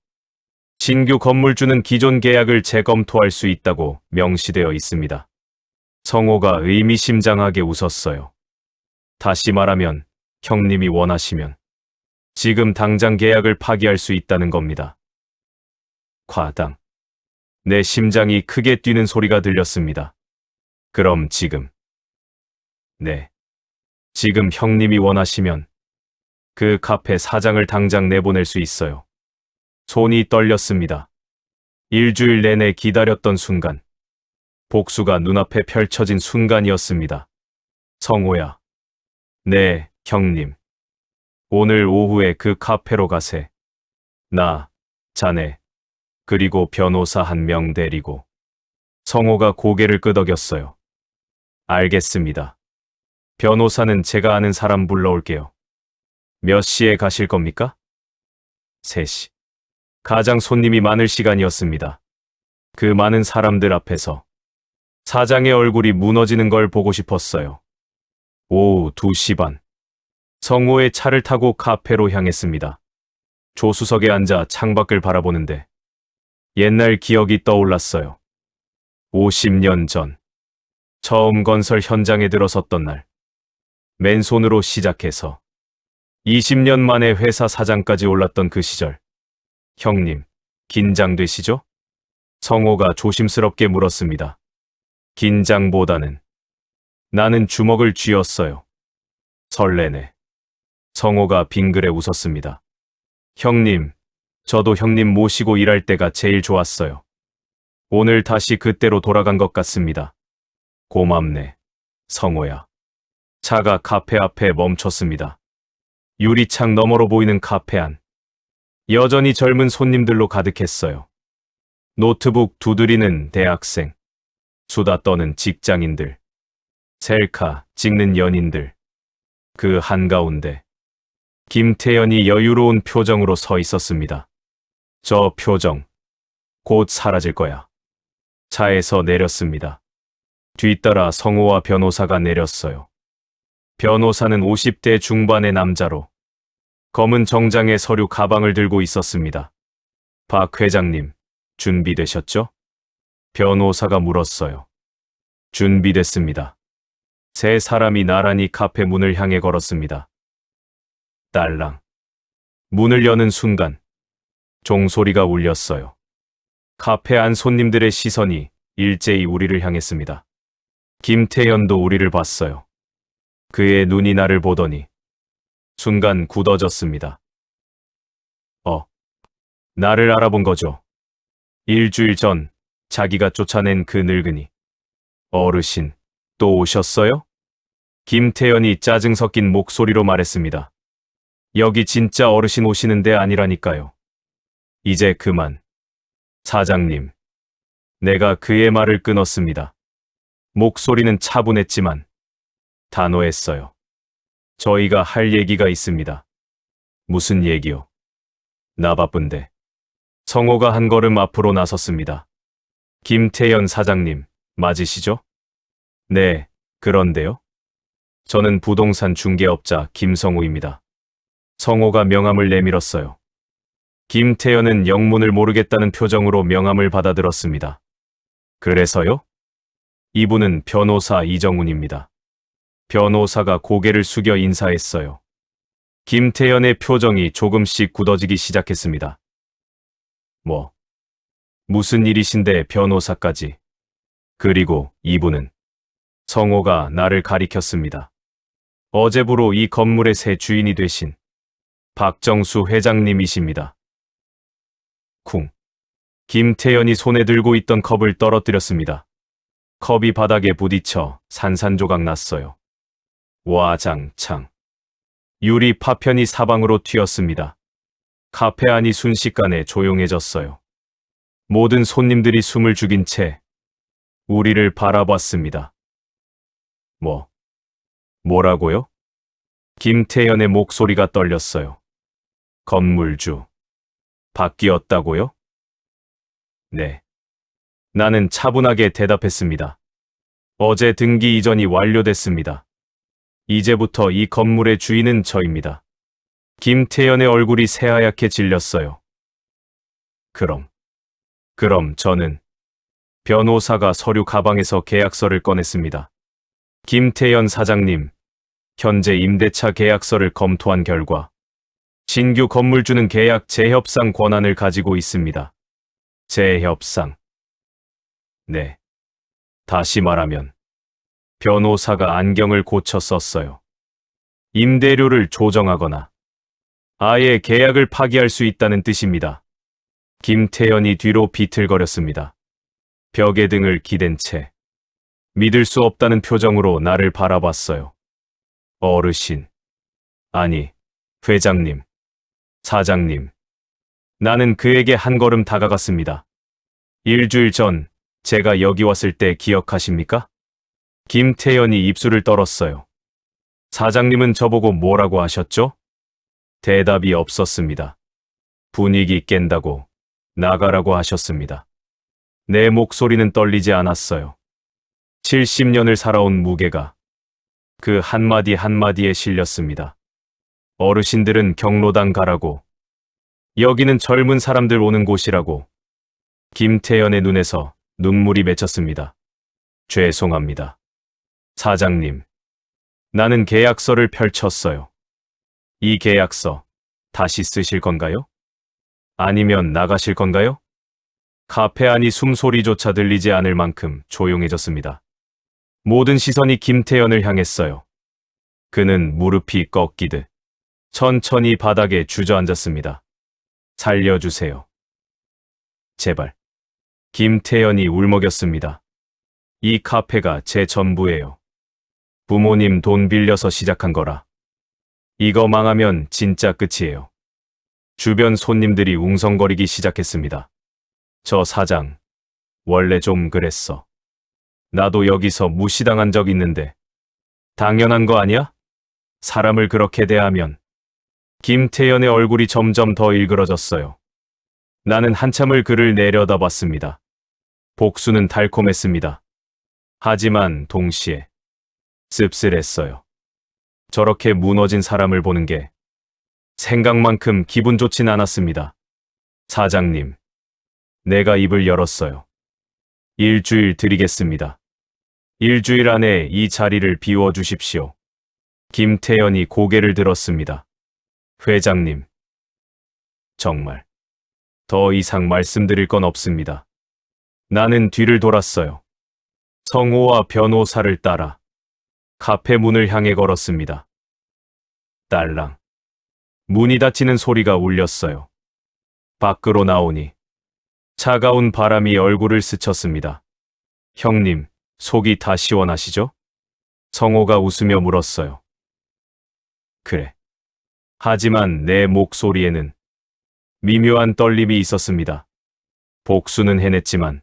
A: 신규 건물주는 기존 계약을 재검토할 수 있다고 명시되어 있습니다. 성호가 의미심장하게 웃었어요. 다시 말하면 형님이 원하시면 지금 당장 계약을 파기할 수 있다는 겁니다. 과당. 내 심장이 크게 뛰는 소리가 들렸습니다. 그럼 지금. 네. 지금 형님이 원하시면 그 카페 사장을 당장 내보낼 수 있어요. 손이 떨렸습니다. 일주일 내내 기다렸던 순간. 복수가 눈앞에 펼쳐진 순간이었습니다. 성호야. 네, 형님. 오늘 오후에 그 카페로 가세. 나, 자네, 그리고 변호사 1명 데리고. 성호가 고개를 끄덕였어요. 알겠습니다. 변호사는 제가 아는 사람 불러올게요. 몇 시에 가실 겁니까? 3시. 가장 손님이 많을 시간이었습니다. 그 많은 사람들 앞에서 사장의 얼굴이 무너지는 걸 보고 싶었어요. 오후 2시 반. 성호의 차를 타고 카페로 향했습니다. 조수석에 앉아 창밖을 바라보는데 옛날 기억이 떠올랐어요. 50년 전. 처음 건설 현장에 들어섰던 날. 맨손으로 시작해서 20년 만에 회사 사장까지 올랐던 그 시절. 형님, 긴장되시죠? 성호가 조심스럽게 물었습니다. 긴장보다는 나는 주먹을 쥐었어요. 설레네. 성호가 빙그레 웃었습니다. 형님, 저도 형님 모시고 일할 때가 제일 좋았어요. 오늘 다시 그때로 돌아간 것 같습니다. 고맙네, 성호야. 차가 카페 앞에 멈췄습니다. 유리창 너머로 보이는 카페 안. 여전히 젊은 손님들로 가득했어요. 노트북 두드리는 대학생, 수다 떠는 직장인들, 셀카 찍는 연인들. 그 한가운데 김태연이 여유로운 표정으로 서 있었습니다. 저 표정, 곧 사라질 거야. 차에서 내렸습니다. 뒤따라 성호와 변호사가 내렸어요. 변호사는 50대 중반의 남자로 검은 정장에 서류 가방을 들고 있었습니다. 박 회장님, 준비되셨죠? 변호사가 물었어요. 준비됐습니다. 세 사람이 나란히 카페 문을 향해 걸었습니다. 딸랑. 문을 여는 순간 종소리가 울렸어요. 카페 안 손님들의 시선이 일제히 우리를 향했습니다. 김태연도 우리를 봤어요. 그의 눈이 나를 보더니 순간 굳어졌습니다. 나를 알아본 거죠. 일주일 전 자기가 쫓아낸 그 늙은이. 어르신, 또 오셨어요? 김태연이 짜증 섞인 목소리로 말했습니다. 여기 진짜 어르신 오시는 데 아니라니까요. 이제 그만. 사장님. 내가 그의 말을 끊었습니다. 목소리는 차분했지만 단호했어요. 저희가 할 얘기가 있습니다. 무슨 얘기요? 나 바쁜데. 성호가 한 걸음 앞으로 나섰습니다. 김태연 사장님, 맞으시죠? 네, 그런데요. 저는 부동산 중개업자 김성우입니다. 성호가 명함을 내밀었어요. 김태연은 영문을 모르겠다는 표정으로 명함을 받아들었습니다. 그래서요? 이분은 변호사 이정훈입니다. 변호사가 고개를 숙여 인사했어요. 김태연의 표정이 조금씩 굳어지기 시작했습니다. 뭐, 무슨 일이신데 변호사까지. 그리고 이분은 성호가 나를 가리켰습니다. 어제부로 이 건물의 새 주인이 되신 박정수 회장님이십니다. 쿵. 김태연이 손에 들고 있던 컵을 떨어뜨렸습니다. 컵이 바닥에 부딪혀 산산조각 났어요. 와장창. 유리 파편이 사방으로 튀었습니다. 카페 안이 순식간에 조용해졌어요. 모든 손님들이 숨을 죽인 채 우리를 바라봤습니다. 뭐라고요? 김태연의 목소리가 떨렸어요. 건물주. 바뀌었다고요? 네. 나는 차분하게 대답했습니다. 어제 등기 이전이 완료됐습니다. 이제부터 이 건물의 주인은 저입니다. 김태연의 얼굴이 새하얗게 질렸어요. 그럼 저는 변호사가 서류 가방에서 계약서를 꺼냈습니다. 김태연 사장님, 현재 임대차 계약서를 검토한 결과 신규 건물주는 계약 재협상 권한을 가지고 있습니다. 재협상. 네. 다시 말하면 변호사가 안경을 고쳐 썼어요. 임대료를 조정하거나 아예 계약을 파기할 수 있다는 뜻입니다. 김태연이 뒤로 비틀거렸습니다. 벽에 등을 기댄 채 믿을 수 없다는 표정으로 나를 바라봤어요. 어르신. 아니, 회장님. 사장님. 나는 그에게 한 걸음 다가갔습니다. 일주일 전 제가 여기 왔을 때 기억하십니까? 김태연이 입술을 떨었어요. 사장님은 저보고 뭐라고 하셨죠? 대답이 없었습니다. 분위기 깬다고 나가라고 하셨습니다. 내 목소리는 떨리지 않았어요. 70년을 살아온 무게가 그 한마디 한마디에 실렸습니다. 어르신들은 경로당 가라고. 여기는 젊은 사람들 오는 곳이라고. 김태연의 눈에서 눈물이 맺혔습니다. 죄송합니다. 사장님. 나는 계약서를 펼쳤어요. 이 계약서 다시 쓰실 건가요? 아니면 나가실 건가요? 카페 안이 숨소리조차 들리지 않을 만큼 조용해졌습니다. 모든 시선이 김태연을 향했어요. 그는 무릎이 꺾이듯 천천히 바닥에 주저앉았습니다. 살려주세요. 제발. 김태연이 울먹였습니다. 이 카페가 제 전부예요. 부모님 돈 빌려서 시작한 거라. 이거 망하면 진짜 끝이에요. 주변 손님들이 웅성거리기 시작했습니다. 저 사장, 원래 좀 그랬어. 나도 여기서 무시당한 적 있는데. 당연한 거 아니야? 사람을 그렇게 대하면. 김태연의 얼굴이 점점 더 일그러졌어요. 나는 한참을 그를 내려다봤습니다. 복수는 달콤했습니다. 하지만 동시에 씁쓸했어요. 저렇게 무너진 사람을 보는 게 생각만큼 기분 좋진 않았습니다. 사장님, 내가 입을 열었어요. 일주일 드리겠습니다. 일주일 안에 이 자리를 비워주십시오. 김태연이 고개를 들었습니다. 회장님, 정말 더 이상 말씀드릴 건 없습니다. 나는 뒤를 돌았어요. 성호와 변호사를 따라 카페 문을 향해 걸었습니다. 딸랑. 문이 닫히는 소리가 울렸어요. 밖으로 나오니 차가운 바람이 얼굴을 스쳤습니다. 형님, 속이 다 시원하시죠? 성호가 웃으며 물었어요. 그래. 하지만 내 목소리에는 미묘한 떨림이 있었습니다. 복수는 해냈지만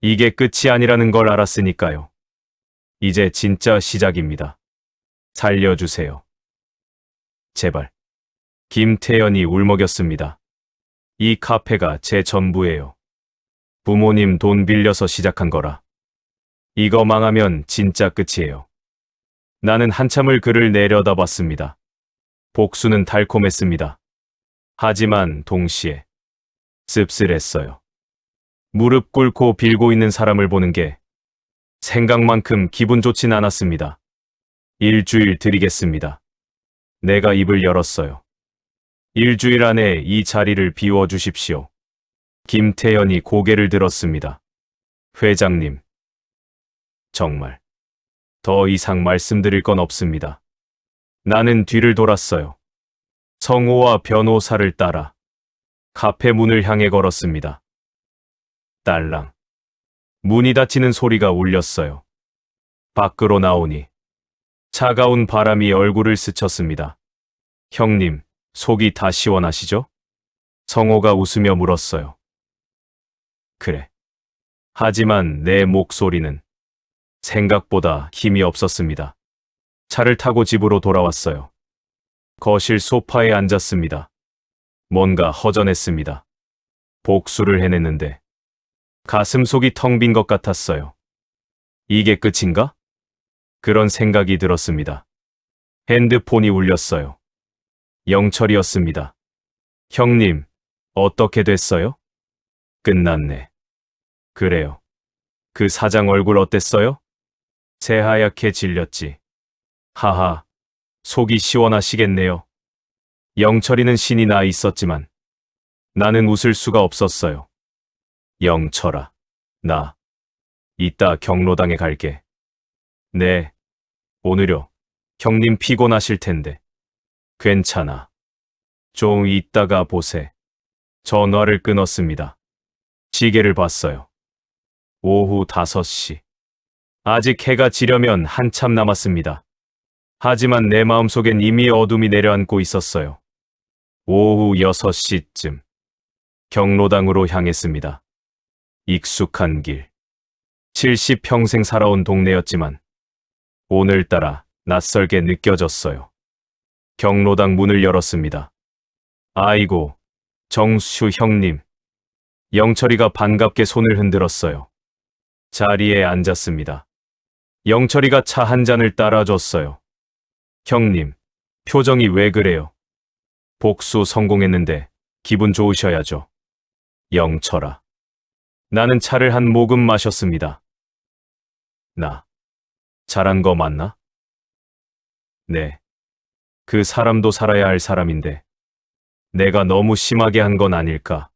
A: 이게 끝이 아니라는 걸 알았으니까요. 이제 진짜 시작입니다. 살려주세요. 제발. 김태연이 울먹였습니다. 이 카페가 제 전부예요. 부모님 돈 빌려서 시작한 거라. 이거 망하면 진짜 끝이에요. 나는 한참을 그를 내려다봤습니다. 복수는 달콤했습니다. 하지만 동시에 씁쓸했어요. 무릎 꿇고 빌고 있는 사람을 보는 게 생각만큼 기분 좋진 않았습니다. 일주일 드리겠습니다. 내가 입을 열었어요. 일주일 안에 이 자리를 비워주십시오. 김태연이 고개를 들었습니다. 회장님, 정말 더 이상 말씀드릴 건 없습니다. 나는 뒤를 돌았어요. 성호와 변호사를 따라 카페 문을 향해 걸었습니다. 딸랑. 문이 닫히는 소리가 울렸어요. 밖으로 나오니 차가운 바람이 얼굴을 스쳤습니다. 형님, 속이 다 시원하시죠? 성호가 웃으며 물었어요. 그래. 하지만 내 목소리는 생각보다 힘이 없었습니다. 차를 타고 집으로 돌아왔어요. 거실 소파에 앉았습니다. 뭔가 허전했습니다. 복수를 해냈는데 가슴속이 텅 빈 것 같았어요. 이게 끝인가? 그런 생각이 들었습니다. 핸드폰이 울렸어요. 영철이었습니다. 형님, 어떻게 됐어요? 끝났네. 그래요. 그 사장 얼굴 어땠어요? 새하얗게 질렸지. 하하, 속이 시원하시겠네요. 영철이는 신이 나 있었지만 나는 웃을 수가 없었어요. 영철아, 나 이따 경로당에 갈게. 네, 오늘요. 형님 피곤하실 텐데. 괜찮아. 좀 이따가 보세. 전화를 끊었습니다. 시계를 봤어요. 오후 5시. 아직 해가 지려면 한참 남았습니다. 하지만 내 마음속엔 이미 어둠이 내려앉고 있었어요. 오후 6시쯤 경로당으로 향했습니다. 익숙한 길. 70평생 살아온 동네였지만 오늘따라 낯설게 느껴졌어요. 경로당 문을 열었습니다. 아이고, 정수 형님. 영철이가 반갑게 손을 흔들었어요. 자리에 앉았습니다. 영철이가 차 한 잔을 따라줬어요. 형님, 표정이 왜 그래요? 복수 성공했는데 기분 좋으셔야죠. 영철아. 나는 차를 한 모금 마셨습니다. 나 잘한 거 맞나? 네. 그 사람도 살아야 할 사람인데 내가 너무 심하게 한 건 아닐까?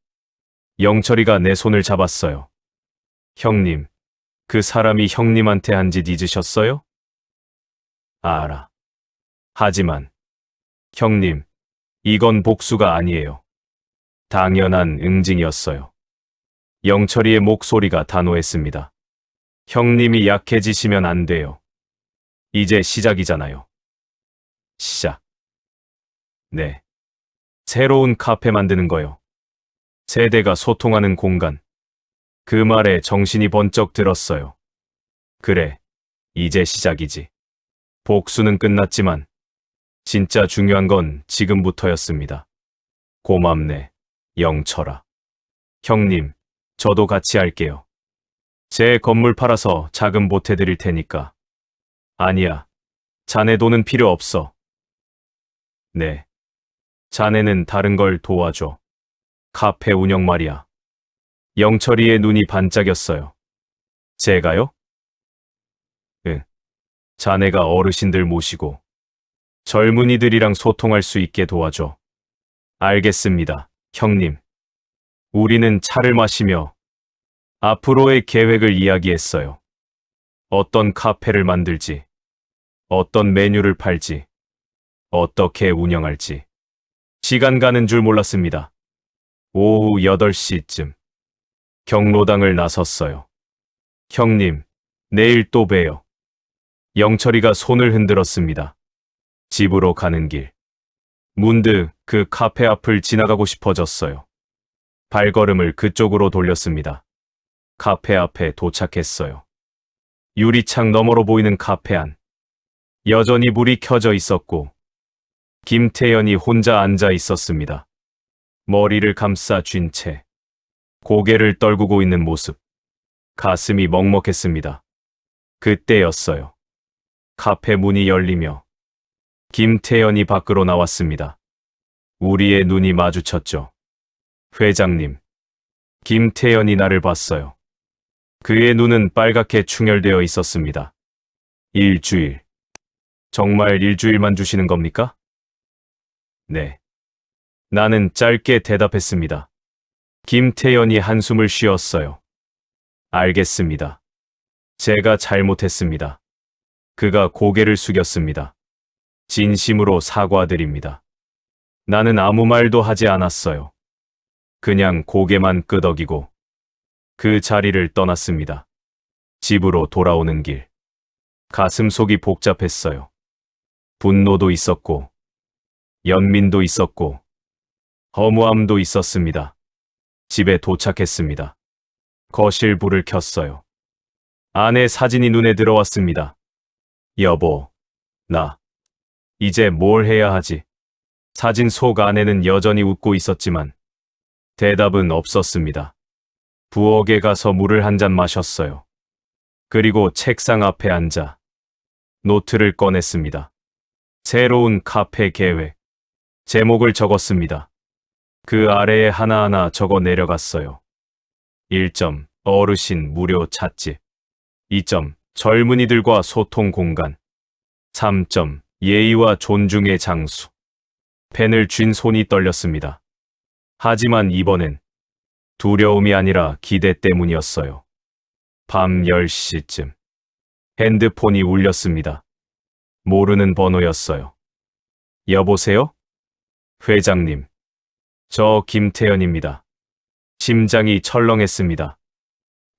A: 영철이가 내 손을 잡았어요. 형님, 그 사람이 형님한테 한 짓 잊으셨어요? 알아. 하지만 형님, 이건 복수가 아니에요. 당연한 응징이었어요. 영철이의 목소리가 단호했습니다. 형님이 약해지시면 안 돼요. 이제 시작이잖아요. 시작. 네. 새로운 카페 만드는 거요. 세대가 소통하는 공간. 그 말에 정신이 번쩍 들었어요. 그래, 이제 시작이지. 복수는 끝났지만 진짜 중요한 건 지금부터였습니다. 고맙네, 영철아. 형님, 저도 같이 할게요. 제 건물 팔아서 자금 보태드릴 테니까. 아니야, 자네 돈은 필요 없어. 네. 자네는 다른 걸 도와줘. 카페 운영 말이야. 영철이의 눈이 반짝였어요. 제가요? 응. 자네가 어르신들 모시고 젊은이들이랑 소통할 수 있게 도와줘. 알겠습니다, 형님. 우리는 차를 마시며 앞으로의 계획을 이야기했어요. 어떤 카페를 만들지, 어떤 메뉴를 팔지, 어떻게 운영할지. 시간 가는 줄 몰랐습니다. 오후 8시쯤 경로당을 나섰어요. 형님, 내일 또 봬요. 영철이가 손을 흔들었습니다. 집으로 가는 길. 문득 그 카페 앞을 지나가고 싶어졌어요. 발걸음을 그쪽으로 돌렸습니다. 카페 앞에 도착했어요. 유리창 너머로 보이는 카페 안. 여전히 불이 켜져 있었고 김태연이 혼자 앉아 있었습니다. 머리를 감싸 쥔 채 고개를 떨구고 있는 모습. 가슴이 먹먹했습니다. 그때였어요. 카페 문이 열리며 김태연이 밖으로 나왔습니다. 우리의 눈이 마주쳤죠. 회장님. 김태연이 나를 봤어요. 그의 눈은 빨갛게 충혈되어 있었습니다. 일주일. 정말 일주일만 주시는 겁니까? 네. 나는 짧게 대답했습니다. 김태연이 한숨을 쉬었어요. 알겠습니다. 제가 잘못했습니다. 그가 고개를 숙였습니다. 진심으로 사과드립니다. 나는 아무 말도 하지 않았어요. 그냥 고개만 끄덕이고 그 자리를 떠났습니다. 집으로 돌아오는 길. 가슴속이 복잡했어요. 분노도 있었고, 연민도 있었고, 허무함도 있었습니다. 집에 도착했습니다. 거실 불을 켰어요. 아내 사진이 눈에 들어왔습니다. 여보, 나 이제 뭘 해야 하지? 사진 속 아내는 여전히 웃고 있었지만 대답은 없었습니다. 부엌에 가서 물을 한 잔 마셨어요. 그리고 책상 앞에 앉아 노트를 꺼냈습니다. 새로운 카페 계획. 제목을 적었습니다. 그 아래에 하나하나 적어 내려갔어요. 1점, 어르신 무료 찻집. 2점, 젊은이들과 소통 공간. 3점, 예의와 존중의 장수. 펜을 쥔 손이 떨렸습니다. 하지만 이번엔 두려움이 아니라 기대 때문이었어요. 밤 10시쯤 핸드폰이 울렸습니다. 모르는 번호였어요. 여보세요? 회장님, 저 김태연입니다. 심장이 철렁했습니다.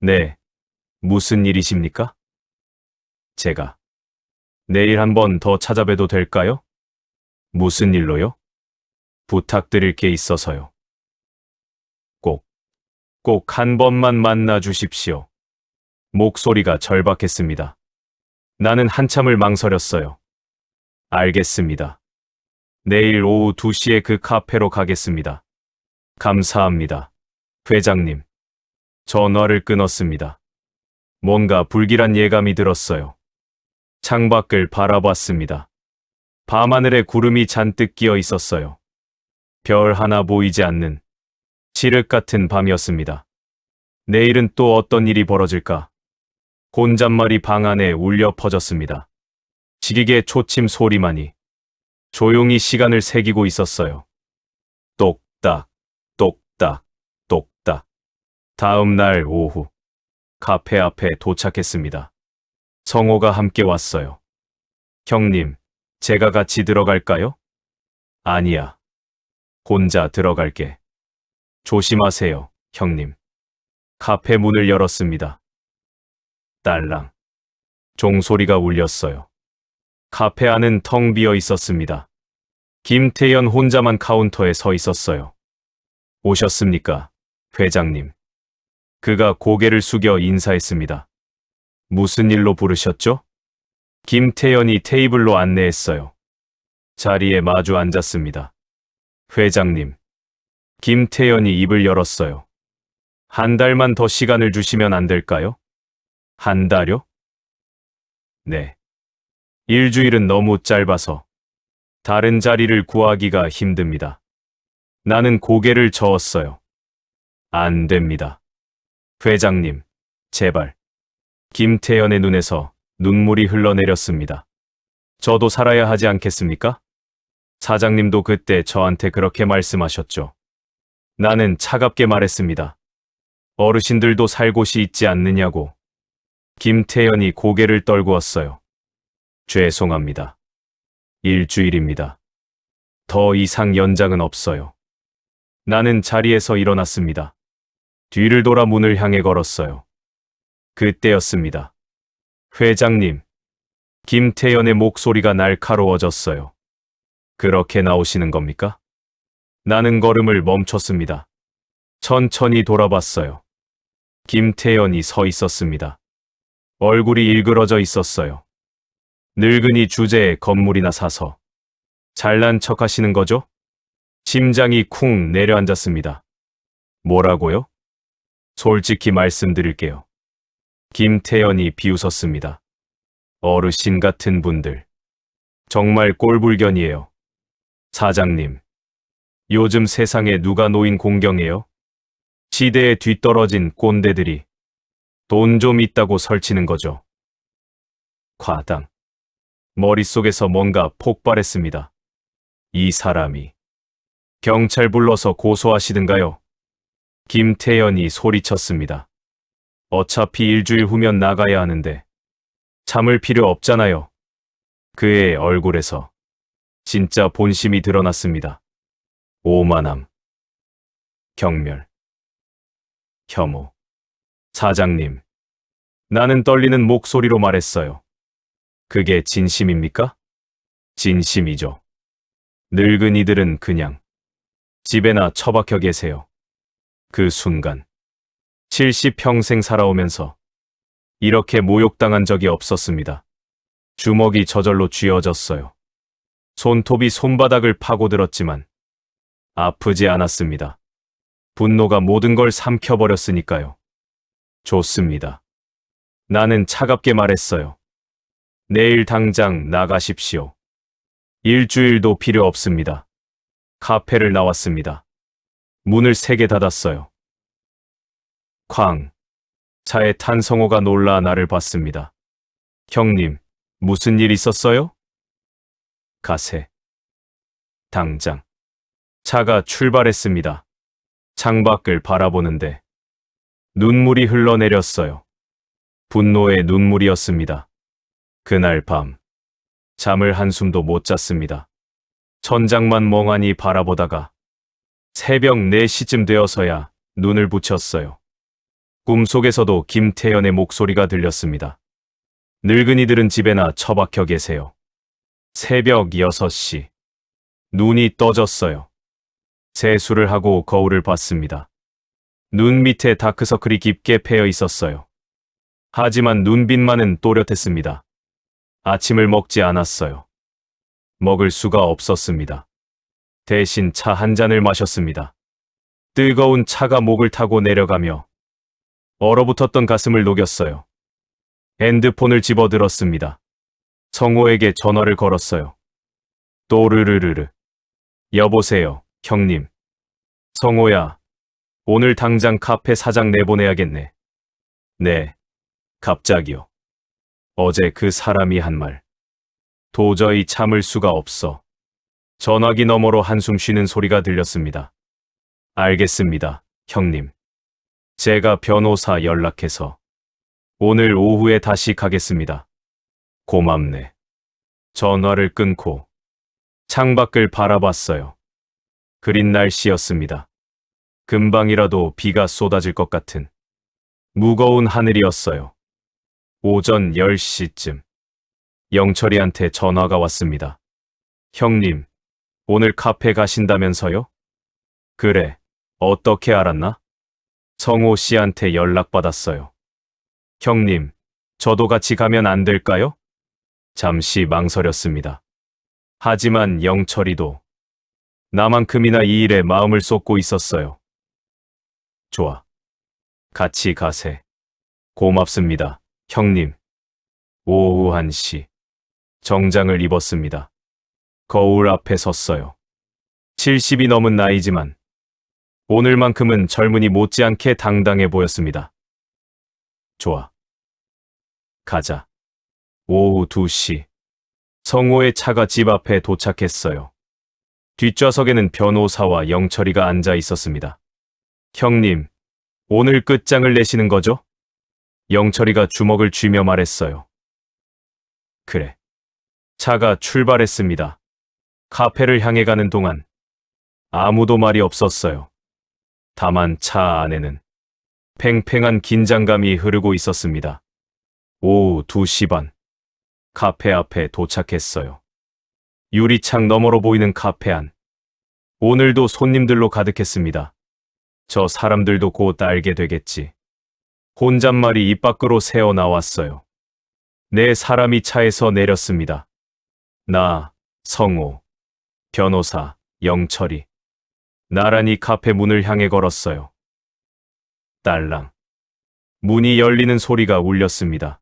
A: 네, 무슨 일이십니까? 제가 내일 한번 더 찾아뵈도 될까요? 무슨 일로요? 부탁드릴 게 있어서요. 꼭 한 번만 만나 주십시오. 목소리가 절박했습니다. 나는 한참을 망설였어요. 알겠습니다. 내일 오후 2시에 그 카페로 가겠습니다. 감사합니다. 회장님. 전화를 끊었습니다. 뭔가 불길한 예감이 들었어요. 창밖을 바라봤습니다. 밤하늘에 구름이 잔뜩 끼어 있었어요. 별 하나 보이지 않는 칠흑 같은 밤이었습니다. 내일은 또 어떤 일이 벌어질까? 혼잣말이 방 안에 울려 퍼졌습니다. 지기개 초침 소리만이 조용히 시간을 새기고 있었어요. 똑딱, 똑딱, 똑딱. 다음 날 오후 카페 앞에 도착했습니다. 성호가 함께 왔어요. 형님, 제가 같이 들어갈까요? 아니야. 혼자 들어갈게. 조심하세요, 형님. 카페 문을 열었습니다. 딸랑. 종소리가 울렸어요. 카페 안은 텅 비어 있었습니다. 김태연 혼자만 카운터에 서 있었어요. 오셨습니까, 회장님? 그가 고개를 숙여 인사했습니다. 무슨 일로 부르셨죠? 김태연이 테이블로 안내했어요. 자리에 마주 앉았습니다. 회장님. 김태연이 입을 열었어요. 한 달만 더 시간을 주시면 안 될까요? 한 달요? 네. 일주일은 너무 짧아서 다른 자리를 구하기가 힘듭니다. 나는 고개를 저었어요. 안 됩니다. 회장님, 제발. 김태연의 눈에서 눈물이 흘러내렸습니다. 저도 살아야 하지 않겠습니까? 사장님도 그때 저한테 그렇게 말씀하셨죠. 나는 차갑게 말했습니다. 어르신들도 살 곳이 있지 않느냐고. 김태연이 고개를 떨구었어요. 죄송합니다. 일주일입니다. 더 이상 연장은 없어요. 나는 자리에서 일어났습니다. 뒤를 돌아 문을 향해 걸었어요. 그때였습니다. 회장님. 김태연의 목소리가 날카로워졌어요. 그렇게 나오시는 겁니까? 나는 걸음을 멈췄습니다. 천천히 돌아봤어요. 김태연이 서 있었습니다. 얼굴이 일그러져 있었어요. 늙은이 주제에 건물이나 사서 잘난 척 하시는 거죠? 심장이 쿵 내려앉았습니다. 뭐라고요? 솔직히 말씀드릴게요. 김태연이 비웃었습니다. 어르신 같은 분들. 정말 꼴불견이에요. 사장님. 요즘 세상에 누가 노인 공경해요? 시대에 뒤떨어진 꼰대들이 돈 좀 있다고 설치는 거죠. 과당. 머릿속에서 뭔가 폭발했습니다. 이 사람이 경찰 불러서 고소하시든가요? 김태연이 소리쳤습니다. 어차피 일주일 후면 나가야 하는데 참을 필요 없잖아요. 그의 얼굴에서 진짜 본심이 드러났습니다. 오만함, 경멸, 혐오. 사장님, 나는 떨리는 목소리로 말했어요. 그게 진심입니까? 진심이죠. 늙은이들은 그냥 집에나 처박혀 계세요. 그 순간 70평생 살아오면서 이렇게 모욕당한 적이 없었습니다. 주먹이 저절로 쥐어졌어요. 손톱이 손바닥을 파고들었지만 아프지 않았습니다. 분노가 모든 걸 삼켜버렸으니까요. 좋습니다. 나는 차갑게 말했어요. 내일 당장 나가십시오. 일주일도 필요 없습니다. 카페를 나왔습니다. 문을 3개 닫았어요. 쾅. 차에 탄 성호가 놀라 나를 봤습니다. 형님, 무슨 일 있었어요? 가세. 당장. 차가 출발했습니다. 창밖을 바라보는데 눈물이 흘러내렸어요. 분노의 눈물이었습니다. 그날 밤 잠을 한숨도 못 잤습니다. 천장만 멍하니 바라보다가 새벽 4시쯤 되어서야 눈을 붙였어요. 꿈속에서도 김태연의 목소리가 들렸습니다. 늙은이들은 집에나 처박혀 계세요. 새벽 6시. 눈이 떠졌어요. 세수를 하고 거울을 봤습니다. 눈 밑에 다크서클이 깊게 패여 있었어요. 하지만 눈빛만은 또렷했습니다. 아침을 먹지 않았어요. 먹을 수가 없었습니다. 대신 차 한 잔을 마셨습니다. 뜨거운 차가 목을 타고 내려가며 얼어붙었던 가슴을 녹였어요. 핸드폰을 집어들었습니다. 성호에게 전화를 걸었어요. 또르르르르. 여보세요, 형님. 성호야, 오늘 당장 카페 사장 내보내야겠네. 네, 갑자기요. 어제 그 사람이 한 말. 도저히 참을 수가 없어. 전화기 너머로 한숨 쉬는 소리가 들렸습니다. 알겠습니다, 형님. 제가 변호사 연락해서 오늘 오후에 다시 가겠습니다. 고맙네. 전화를 끊고 창밖을 바라봤어요. 그린 날씨였습니다. 금방이라도 비가 쏟아질 것 같은 무거운 하늘이었어요. 오전 10시쯤 영철이한테 전화가 왔습니다. 형님, 오늘 카페 가신다면서요? 그래, 어떻게 알았나? 성호 씨한테 연락받았어요. 형님, 저도 같이 가면 안 될까요? 잠시 망설였습니다. 하지만 영철이도 나만큼이나 이 일에 마음을 쏟고 있었어요. 좋아. 같이 가세. 고맙습니다, 형님. 오후 1시. 정장을 입었습니다. 거울 앞에 섰어요. 70이 넘은 나이지만 오늘만큼은 젊은이 못지않게 당당해 보였습니다. 좋아. 가자. 오후 2시. 성호의 차가 집 앞에 도착했어요. 뒷좌석에는 변호사와 영철이가 앉아 있었습니다. 형님, 오늘 끝장을 내시는 거죠? 영철이가 주먹을 쥐며 말했어요. 그래. 차가 출발했습니다. 카페를 향해 가는 동안 아무도 말이 없었어요. 다만 차 안에는 팽팽한 긴장감이 흐르고 있었습니다. 오후 2시 반. 카페 앞에 도착했어요. 유리창 너머로 보이는 카페 안. 오늘도 손님들로 가득했습니다. 저 사람들도 곧 알게 되겠지. 혼잣말이 입 밖으로 새어 나왔어요. 네 사람이 차에서 내렸습니다. 나, 성호, 변호사, 영철이. 나란히 카페 문을 향해 걸었어요. 딸랑. 문이 열리는 소리가 울렸습니다.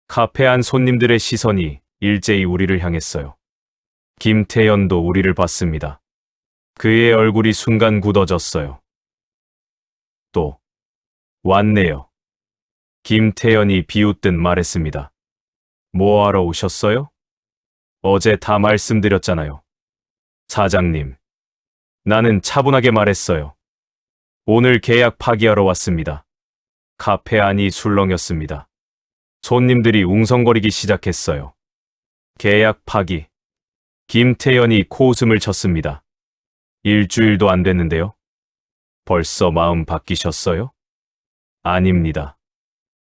A: 카페 안 손님들의 시선이 일제히 우리를 향했어요. 김태연도 우리를 봤습니다. 그의 얼굴이 순간 굳어졌어요. 또 왔네요. 김태연이 비웃듯 말했습니다. 뭐하러 오셨어요? 어제 다 말씀드렸잖아요. 사장님. 나는 차분하게 말했어요. 오늘 계약 파기하러 왔습니다. 카페 안이 술렁였습니다. 손님들이 웅성거리기 시작했어요. 계약 파기. 김태연이 코웃음을 쳤습니다. 일주일도 안 됐는데요? 벌써 마음 바뀌셨어요? 아닙니다.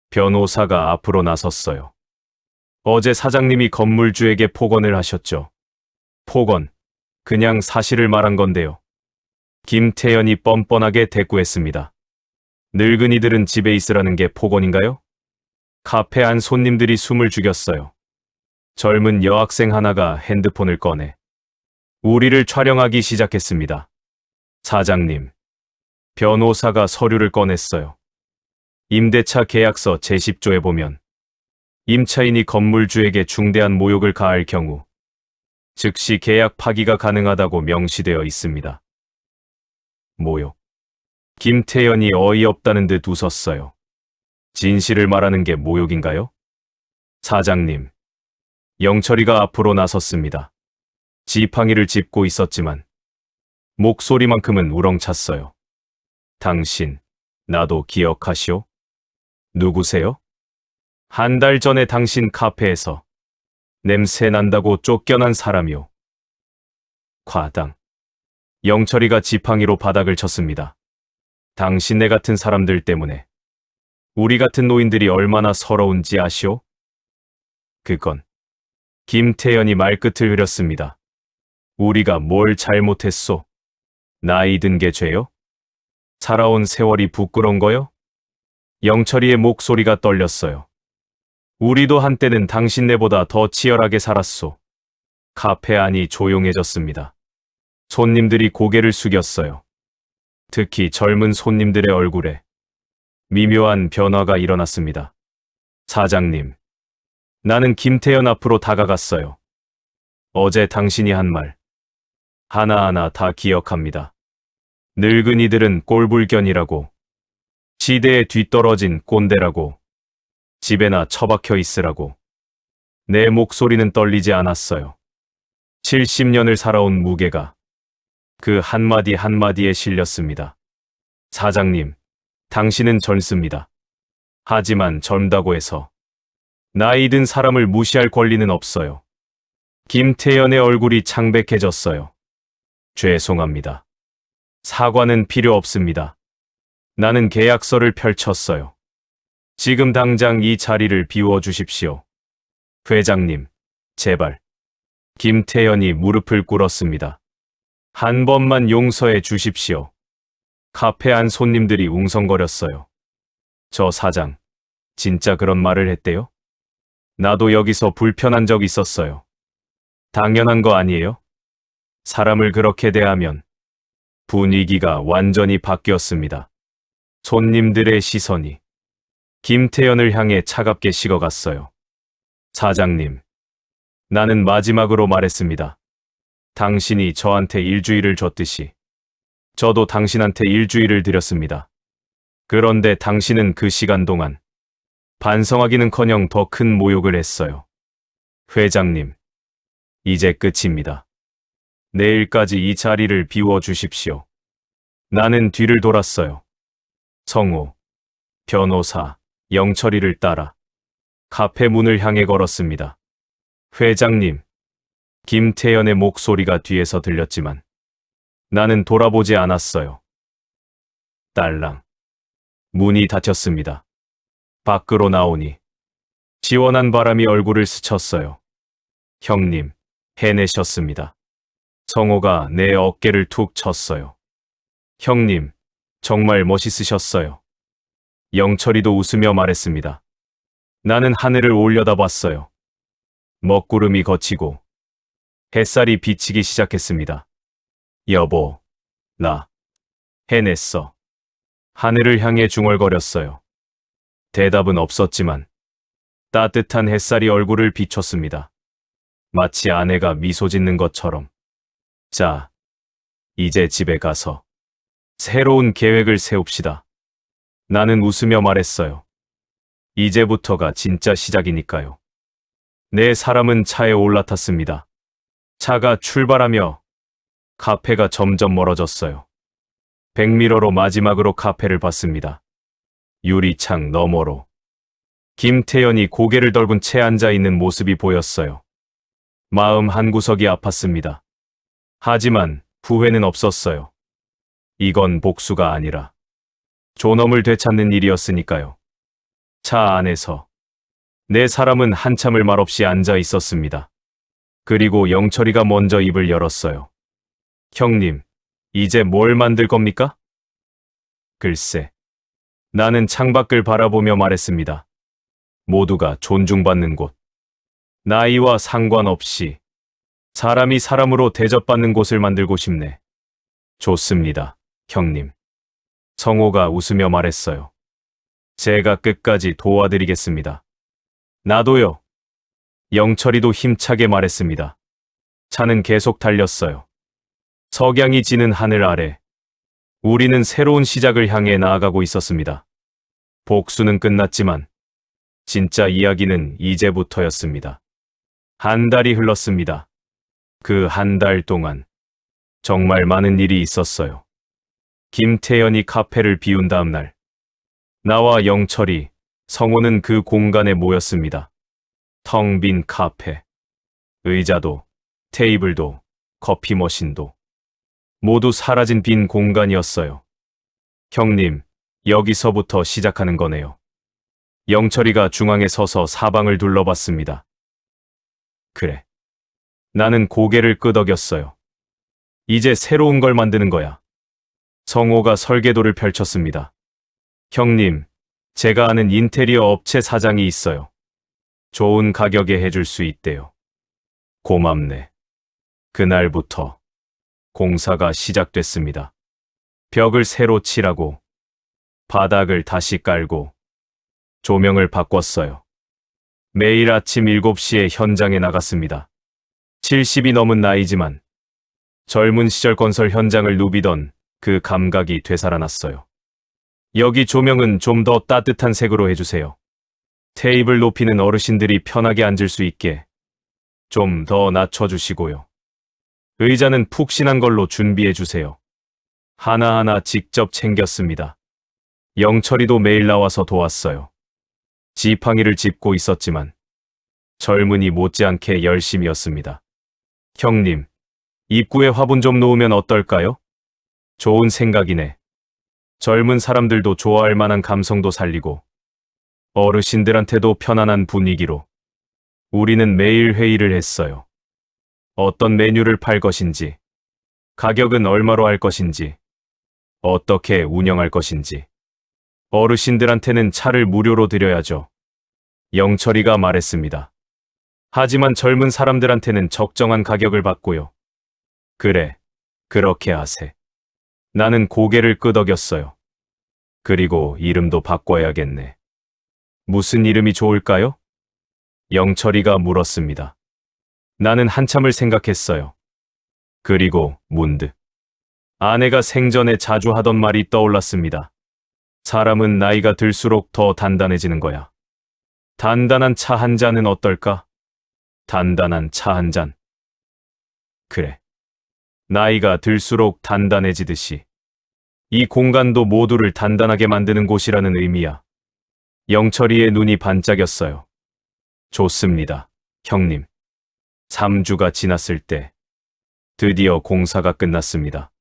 A: 변호사가 앞으로 나섰어요. 어제 사장님이 건물주에게 폭언을 하셨죠. 폭언. 그냥 사실을 말한 건데요. 김태연이 뻔뻔하게 대꾸했습니다. 늙은이들은 집에 있으라는 게 폭언인가요? 카페 안 손님들이 숨을 죽였어요. 젊은 여학생 하나가 핸드폰을 꺼내 우리를 촬영하기 시작했습니다. 사장님. 변호사가 서류를 꺼냈어요. 임대차 계약서 제10조에 보면 임차인이 건물주에게 중대한 모욕을 가할 경우 즉시 계약 파기가 가능하다고 명시되어 있습니다. 모욕. 김태연이 어이없다는 듯 웃었어요. 진실을 말하는 게 모욕인가요? 사장님. 영철이가 앞으로 나섰습니다. 지팡이를 짚고 있었지만 목소리만큼은 우렁찼어요. 당신, 나도 기억하시오? 누구세요? 한 달 전에 당신 카페에서 냄새 난다고 쫓겨난 사람이오. 과당. 영철이가 지팡이로 바닥을 쳤습니다. 당신네 같은 사람들 때문에 우리 같은 노인들이 얼마나 서러운지 아시오? 그건 김태연이 말끝을 흐렸습니다. 우리가 뭘 잘못했소? 나이 든 게 죄요? 살아온 세월이 부끄러운 거요? 영철이의 목소리가 떨렸어요. 우리도 한때는 당신네보다 더 치열하게 살았소. 카페 안이 조용해졌습니다. 손님들이 고개를 숙였어요. 특히 젊은 손님들의 얼굴에 미묘한 변화가 일어났습니다. 사장님. 나는 김태연 앞으로 다가갔어요. 어제 당신이 한 말 하나하나 다 기억합니다. 늙은이들은 꼴불견이라고, 시대에 뒤떨어진 꼰대라고, 집에나 처박혀 있으라고. 내 목소리는 떨리지 않았어요. 70년을 살아온 무게가 그 한마디 한마디에 실렸습니다. 사장님, 당신은 젊습니다. 하지만 젊다고 해서 나이 든 사람을 무시할 권리는 없어요. 김태연의 얼굴이 창백해졌어요. 죄송합니다. 사과는 필요 없습니다. 나는 계약서를 펼쳤어요. 지금 당장 이 자리를 비워주십시오. 회장님, 제발. 김태연이 무릎을 꿇었습니다. 한 번만 용서해 주십시오. 카페 안 손님들이 웅성거렸어요. 저 사장, 진짜 그런 말을 했대요? 나도 여기서 불편한 적 있었어요. 당연한 거 아니에요? 사람을 그렇게 대하면 분위기가 완전히 바뀌었습니다. 손님들의 시선이 김태연을 향해 차갑게 식어갔어요. 사장님, 나는 마지막으로 말했습니다. 당신이 저한테 일주일을 줬듯이 저도 당신한테 일주일을 드렸습니다. 그런데 당신은 그 시간 동안 반성하기는커녕 더 큰 모욕을 했어요. 회장님, 이제 끝입니다. 내일까지 이 자리를 비워주십시오. 나는 뒤를 돌았어요. 성우, 변호사, 영철이를 따라 카페 문을 향해 걸었습니다. 회장님, 김태연의 목소리가 뒤에서 들렸지만 나는 돌아보지 않았어요. 딸랑. 문이 닫혔습니다. 밖으로 나오니 시원한 바람이 얼굴을 스쳤어요. 형님, 해내셨습니다. 성호가 내 어깨를 툭 쳤어요. 형님, 정말 멋있으셨어요. 영철이도 웃으며 말했습니다. 나는 하늘을 올려다봤어요. 먹구름이 걷히고 햇살이 비치기 시작했습니다. 여보, 나 해냈어. 하늘을 향해 중얼거렸어요. 대답은 없었지만 따뜻한 햇살이 얼굴을 비췄습니다. 마치 아내가 미소 짓는 것처럼. 자, 이제 집에 가서 새로운 계획을 세웁시다. 나는 웃으며 말했어요. 이제부터가 진짜 시작이니까요. 네 사람은 차에 올라탔습니다. 차가 출발하며 카페가 점점 멀어졌어요. 백미러로 마지막으로 카페를 봤습니다. 유리창 너머로 김태연이 고개를 떨군 채 앉아 있는 모습이 보였어요. 마음 한구석이 아팠습니다. 하지만 후회는 없었어요. 이건 복수가 아니라 존엄을 되찾는 일이었으니까요. 차 안에서 네 사람은 한참을 말없이 앉아 있었습니다. 그리고 영철이가 먼저 입을 열었어요. 형님, 이제 뭘 만들 겁니까? 글쎄, 나는 창밖을 바라보며 말했습니다. 모두가 존중받는 곳. 나이와 상관없이 사람이 사람으로 대접받는 곳을 만들고 싶네. 좋습니다, 형님. 성호가 웃으며 말했어요. 제가 끝까지 도와드리겠습니다. 나도요. 영철이도 힘차게 말했습니다. 차는 계속 달렸어요. 석양이 지는 하늘 아래 우리는 새로운 시작을 향해 나아가고 있었습니다. 복수는 끝났지만 진짜 이야기는 이제부터였습니다. 한 달이 흘렀습니다. 그 한 달 동안 정말 많은 일이 있었어요. 김태연이 카페를 비운 다음 날, 나와 영철이, 성호는 그 공간에 모였습니다. 텅 빈 카페. 의자도, 테이블도, 커피 머신도 모두 사라진 빈 공간이었어요. 형님, 여기서부터 시작하는 거네요. 영철이가 중앙에 서서 사방을 둘러봤습니다. 그래. 나는 고개를 끄덕였어요. 이제 새로운 걸 만드는 거야. 성호가 설계도를 펼쳤습니다. 형님, 제가 아는 인테리어 업체 사장이 있어요. 좋은 가격에 해줄 수 있대요. 고맙네. 그날부터 공사가 시작됐습니다. 벽을 새로 칠하고 바닥을 다시 깔고 조명을 바꿨어요. 매일 아침 7시에 현장에 나갔습니다. 70이 넘은 나이지만 젊은 시절 건설 현장을 누비던 그 감각이 되살아났어요. 여기 조명은 좀 더 따뜻한 색으로 해주세요. 테이블 높이는 어르신들이 편하게 앉을 수 있게 좀 더 낮춰주시고요. 의자는 푹신한 걸로 준비해주세요. 하나하나 직접 챙겼습니다. 영철이도 매일 나와서 도왔어요. 지팡이를 짚고 있었지만 젊은이 못지않게 열심이었습니다. 형님, 입구에 화분 좀 놓으면 어떨까요? 좋은 생각이네. 젊은 사람들도 좋아할 만한 감성도 살리고 어르신들한테도 편안한 분위기로 우리는 매일 회의를 했어요. 어떤 메뉴를 팔 것인지, 가격은 얼마로 할 것인지, 어떻게 운영할 것인지. 어르신들한테는 차를 무료로 드려야죠. 영철이가 말했습니다. 하지만 젊은 사람들한테는 적정한 가격을 받고요. 그래, 그렇게 하세. 나는 고개를 끄덕였어요. 그리고 이름도 바꿔야겠네. 무슨 이름이 좋을까요? 영철이가 물었습니다. 나는 한참을 생각했어요. 그리고 문득 아내가 생전에 자주 하던 말이 떠올랐습니다. 사람은 나이가 들수록 더 단단해지는 거야. 단단한 차 한 잔은 어떨까? 단단한 차 한 잔. 그래. 나이가 들수록 단단해지듯이 이 공간도 모두를 단단하게 만드는 곳이라는 의미야. 영철이의 눈이 반짝였어요. 좋습니다, 형님. 3주가 지났을 때 드디어 공사가 끝났습니다.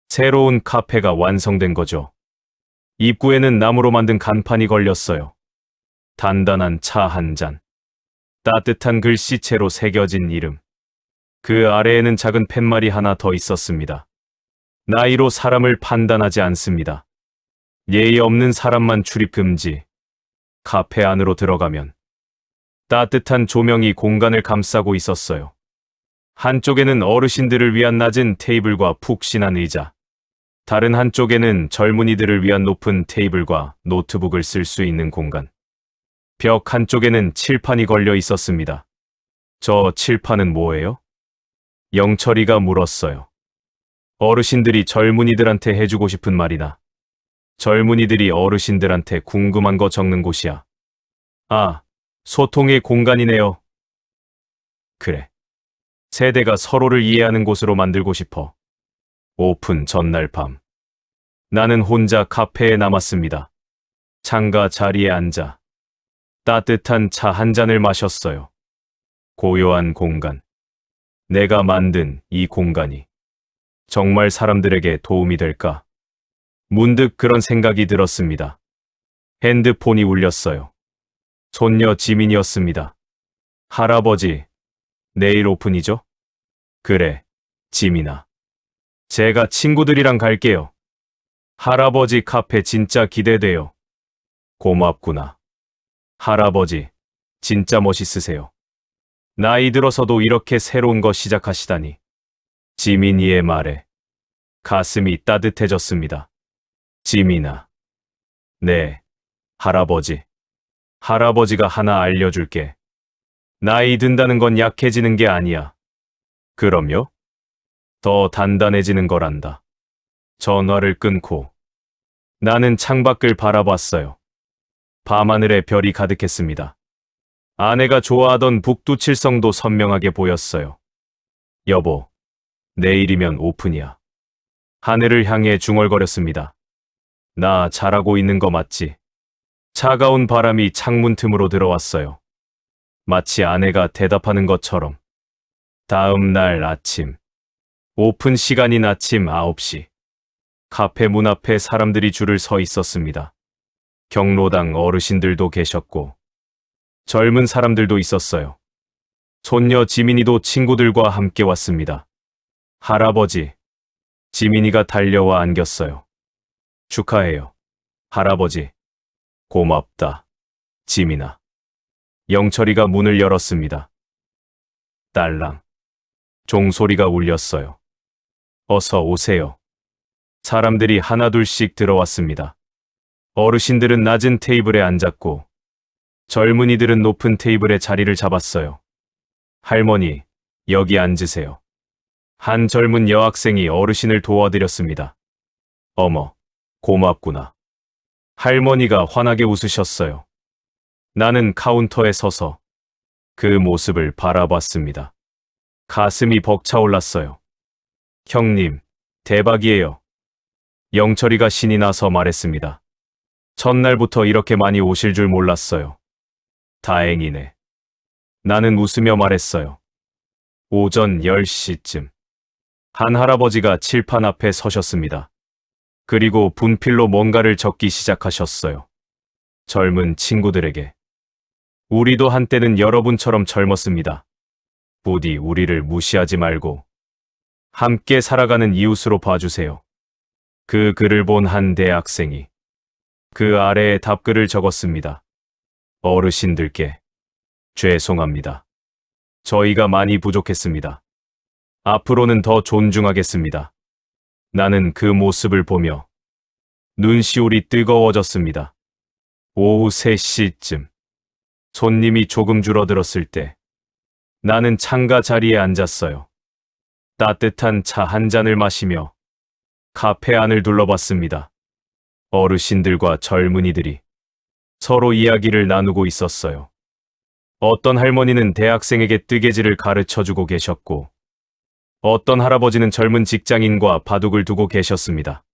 A: 새로운 카페가 완성된 거죠. 입구에는 나무로 만든 간판이 걸렸어요. 단단한 차 한 잔. 따뜻한 글씨체로 새겨진 이름. 그 아래에는 작은 팻말이 하나 더 있었습니다. 나이로 사람을 판단하지 않습니다. 예의 없는 사람만 출입 금지. 카페 안으로 들어가면 따뜻한 조명이 공간을 감싸고 있었어요. 한쪽에는 어르신들을 위한 낮은 테이블과 푹신한 의자, 다른 한쪽에는 젊은이들을 위한 높은 테이블과 노트북을 쓸 수 있는 공간. 벽 한쪽에는 칠판이 걸려 있었습니다. 저 칠판은 뭐예요? 영철이가 물었어요. 어르신들이 젊은이들한테 해주고 싶은 말이나 젊은이들이 어르신들한테 궁금한 거 적는 곳이야. 아, 소통의 공간이네요. 그래. 세대가 서로를 이해하는 곳으로 만들고 싶어. 오픈 전날 밤. 나는 혼자 카페에 남았습니다. 창가 자리에 앉아 따뜻한 차 한 잔을 마셨어요. 고요한 공간. 내가 만든 이 공간이 정말 사람들에게 도움이 될까? 문득 그런 생각이 들었습니다. 핸드폰이 울렸어요. 손녀 지민이었습니다. 할아버지, 내일 오픈이죠? 그래, 지민아. 제가 친구들이랑 갈게요. 할아버지 카페 진짜 기대돼요. 고맙구나. 할아버지, 진짜 멋있으세요. 나이 들어서도 이렇게 새로운 거 시작하시다니. 지민이의 말에 가슴이 따뜻해졌습니다. 지민아. 네, 할아버지. 할아버지가 하나 알려줄게. 나이 든다는 건 약해지는 게 아니야. 그럼요? 더 단단해지는 거란다. 전화를 끊고 나는 창밖을 바라봤어요. 밤하늘에 별이 가득했습니다. 아내가 좋아하던 북두칠성도 선명하게 보였어요. 여보, 내일이면 오픈이야. 하늘을 향해 중얼거렸습니다. 나 잘하고 있는 거 맞지? 차가운 바람이 창문 틈으로 들어왔어요. 마치 아내가 대답하는 것처럼. 다음 날 아침. 오픈 시간인 아침 9시. 카페 문 앞에 사람들이 줄을 서 있었습니다. 경로당 어르신들도 계셨고 젊은 사람들도 있었어요. 손녀 지민이도 친구들과 함께 왔습니다. 할아버지, 지민이가 달려와 안겼어요. 축하해요. 할아버지. 고맙다. 지민아. 영철이가 문을 열었습니다. 딸랑. 종소리가 울렸어요. 어서 오세요. 사람들이 하나둘씩 들어왔습니다. 어르신들은 낮은 테이블에 앉았고 젊은이들은 높은 테이블에 자리를 잡았어요. 할머니, 여기 앉으세요. 한 젊은 여학생이 어르신을 도와드렸습니다. 어머, 고맙구나. 할머니가 환하게 웃으셨어요. 나는 카운터에 서서 그 모습을 바라봤습니다. 가슴이 벅차올랐어요. 형님, 대박이에요. 영철이가 신이 나서 말했습니다. 첫날부터 이렇게 많이 오실 줄 몰랐어요. 다행이네. 나는 웃으며 말했어요. 오전 10시쯤. 한 할아버지가 칠판 앞에 서셨습니다. 그리고 분필로 뭔가를 적기 시작하셨어요. 젊은 친구들에게. 우리도 한때는 여러분처럼 젊었습니다. 부디 우리를 무시하지 말고 함께 살아가는 이웃으로 봐주세요. 그 글을 본 한 대학생이 그 아래에 답글을 적었습니다. 어르신들께 죄송합니다. 저희가 많이 부족했습니다. 앞으로는 더 존중하겠습니다. 나는 그 모습을 보며 눈시울이 뜨거워졌습니다. 오후 3시쯤 손님이 조금 줄어들었을 때 나는 창가 자리에 앉았어요. 따뜻한 차 한 잔을 마시며 카페 안을 둘러봤습니다. 어르신들과 젊은이들이 서로 이야기를 나누고 있었어요. 어떤 할머니는 대학생에게 뜨개질을 가르쳐주고 계셨고 어떤 할아버지는 젊은 직장인과 바둑을 두고 계셨습니다.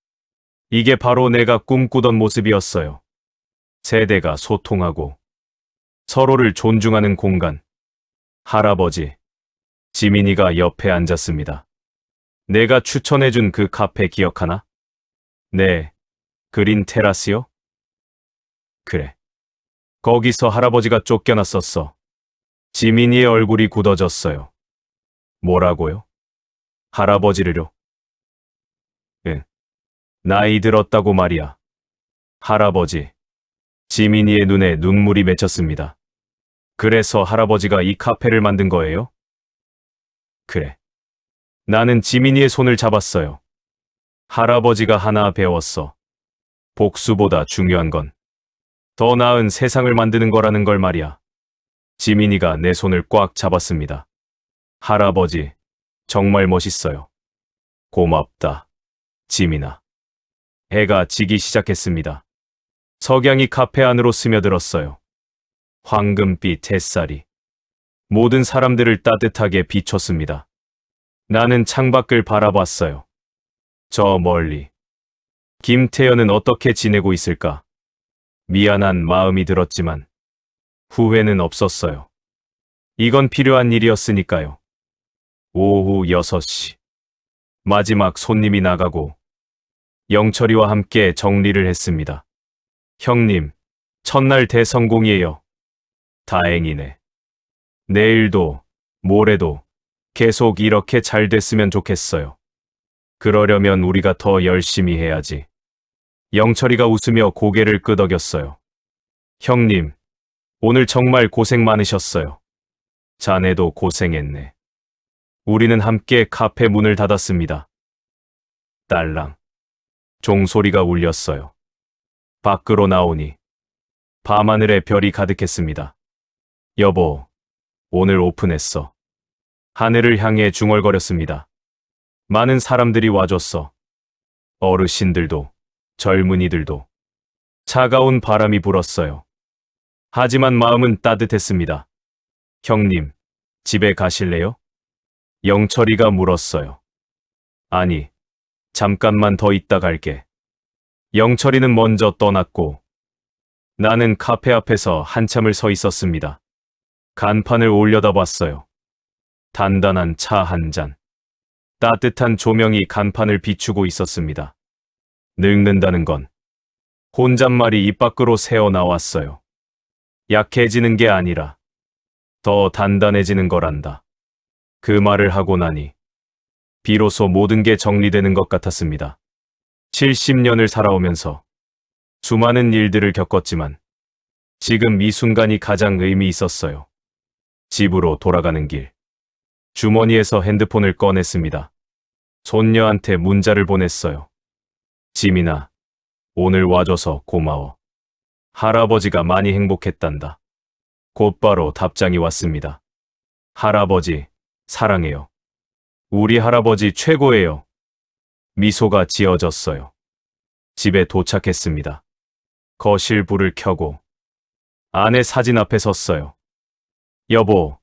A: 이게 바로 내가 꿈꾸던 모습이었어요. 세대가 소통하고 서로를 존중하는 공간. 할아버지, 지민이가 옆에 앉았습니다. 내가 추천해준 그 카페 기억하나? 네, 그린 테라스요? 그래. 거기서 할아버지가 쫓겨났었어. 지민이의 얼굴이 굳어졌어요. 뭐라고요? 할아버지를요? 응. 나이 들었다고 말이야. 할아버지. 지민이의 눈에 눈물이 맺혔습니다. 그래서 할아버지가 이 카페를 만든 거예요? 그래. 나는 지민이의 손을 잡았어요. 할아버지가 하나 배웠어. 복수보다 중요한 건 더 나은 세상을 만드는 거라는 걸 말이야. 지민이가 내 손을 꽉 잡았습니다. 할아버지, 정말 멋있어요. 고맙다, 지민아. 해가 지기 시작했습니다. 석양이 카페 안으로 스며들었어요. 황금빛 햇살이 모든 사람들을 따뜻하게 비췄습니다. 나는 창밖을 바라봤어요. 저 멀리 김태현은 어떻게 지내고 있을까? 미안한 마음이 들었지만 후회는 없었어요. 이건 필요한 일이었으니까요. 오후 6시. 마지막 손님이 나가고 영철이와 함께 정리를 했습니다. 형님, 첫날 대성공이에요. 다행이네. 내일도, 모레도 계속 이렇게 잘 됐으면 좋겠어요. 그러려면 우리가 더 열심히 해야지. 영철이가 웃으며 고개를 끄덕였어요. 형님, 오늘 정말 고생 많으셨어요. 자네도 고생했네. 우리는 함께 카페 문을 닫았습니다. 딸랑. 종소리가 울렸어요. 밖으로 나오니 밤하늘에 별이 가득했습니다. 여보, 오늘 오픈했어. 하늘을 향해 중얼거렸습니다. 많은 사람들이 와줬어. 어르신들도, 젊은이들도. 차가운 바람이 불었어요. 하지만 마음은 따뜻했습니다. 형님, 집에 가실래요? 영철이가 물었어요. 아니, 잠깐만 더 있다 갈게. 영철이는 먼저 떠났고 나는 카페 앞에서 한참을 서 있었습니다. 간판을 올려다봤어요. 단단한 차 한 잔. 따뜻한 조명이 간판을 비추고 있었습니다. 늙는다는 건 혼잣말이 입 밖으로 새어나왔어요. 약해지는 게 아니라 더 단단해지는 거란다. 그 말을 하고 나니 비로소 모든 게 정리되는 것 같았습니다. 70년을 살아오면서 수많은 일들을 겪었지만 지금 이 순간이 가장 의미 있었어요. 집으로 돌아가는 길. 주머니에서 핸드폰을 꺼냈습니다. 손녀한테 문자를 보냈어요. 지민아, 오늘 와줘서 고마워. 할아버지가 많이 행복했단다. 곧바로 답장이 왔습니다. 할아버지, 사랑해요. 우리 할아버지 최고예요. 미소가 지어졌어요. 집에 도착했습니다. 거실 불을 켜고 아내 사진 앞에 섰어요. 여보,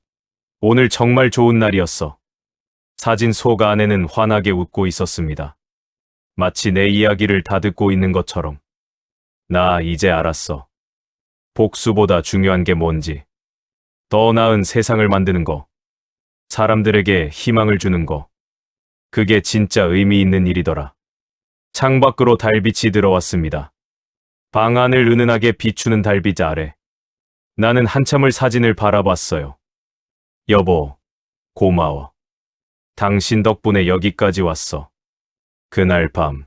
A: 오늘 정말 좋은 날이었어. 사진 속 아내는 환하게 웃고 있었습니다. 마치 내 이야기를 다 듣고 있는 것처럼. 나 이제 알았어. 복수보다 중요한 게 뭔지. 더 나은 세상을 만드는 거. 사람들에게 희망을 주는 거. 그게 진짜 의미 있는 일이더라. 창밖으로 달빛이 들어왔습니다. 방 안을 은은하게 비추는 달빛 아래. 나는 한참을 사진을 바라봤어요. 여보, 고마워. 당신 덕분에 여기까지 왔어. 그날 밤,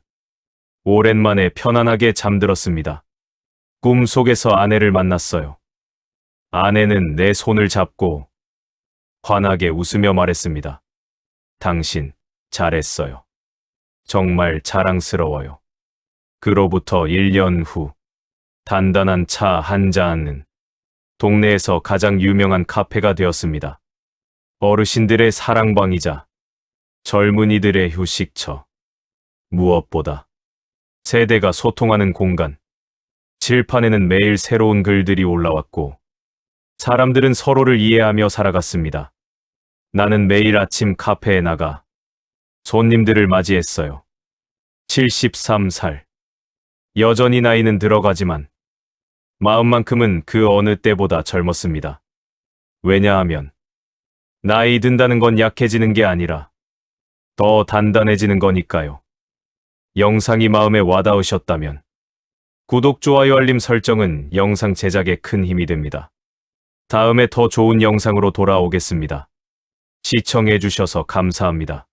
A: 오랜만에 편안하게 잠들었습니다. 꿈속에서 아내를 만났어요. 아내는 내 손을 잡고 환하게 웃으며 말했습니다. 당신, 잘했어요. 정말 자랑스러워요. 그로부터 1년 후, 단단한 차 한 잔은 동네에서 가장 유명한 카페가 되었습니다. 어르신들의 사랑방이자 젊은이들의 휴식처. 무엇보다 세대가 소통하는 공간. 칠판에는 매일 새로운 글들이 올라왔고 사람들은 서로를 이해하며 살아갔습니다. 나는 매일 아침 카페에 나가 손님들을 맞이했어요. 73살. 여전히 나이는 들어가지만 마음만큼은 그 어느 때보다 젊었습니다. 왜냐하면 나이 든다는 건 약해지는 게 아니라 더 단단해지는 거니까요. 영상이 마음에 와닿으셨다면 구독, 좋아요, 알림 설정은 영상 제작에 큰 힘이 됩니다. 다음에 더 좋은 영상으로 돌아오겠습니다. 시청해주셔서 감사합니다.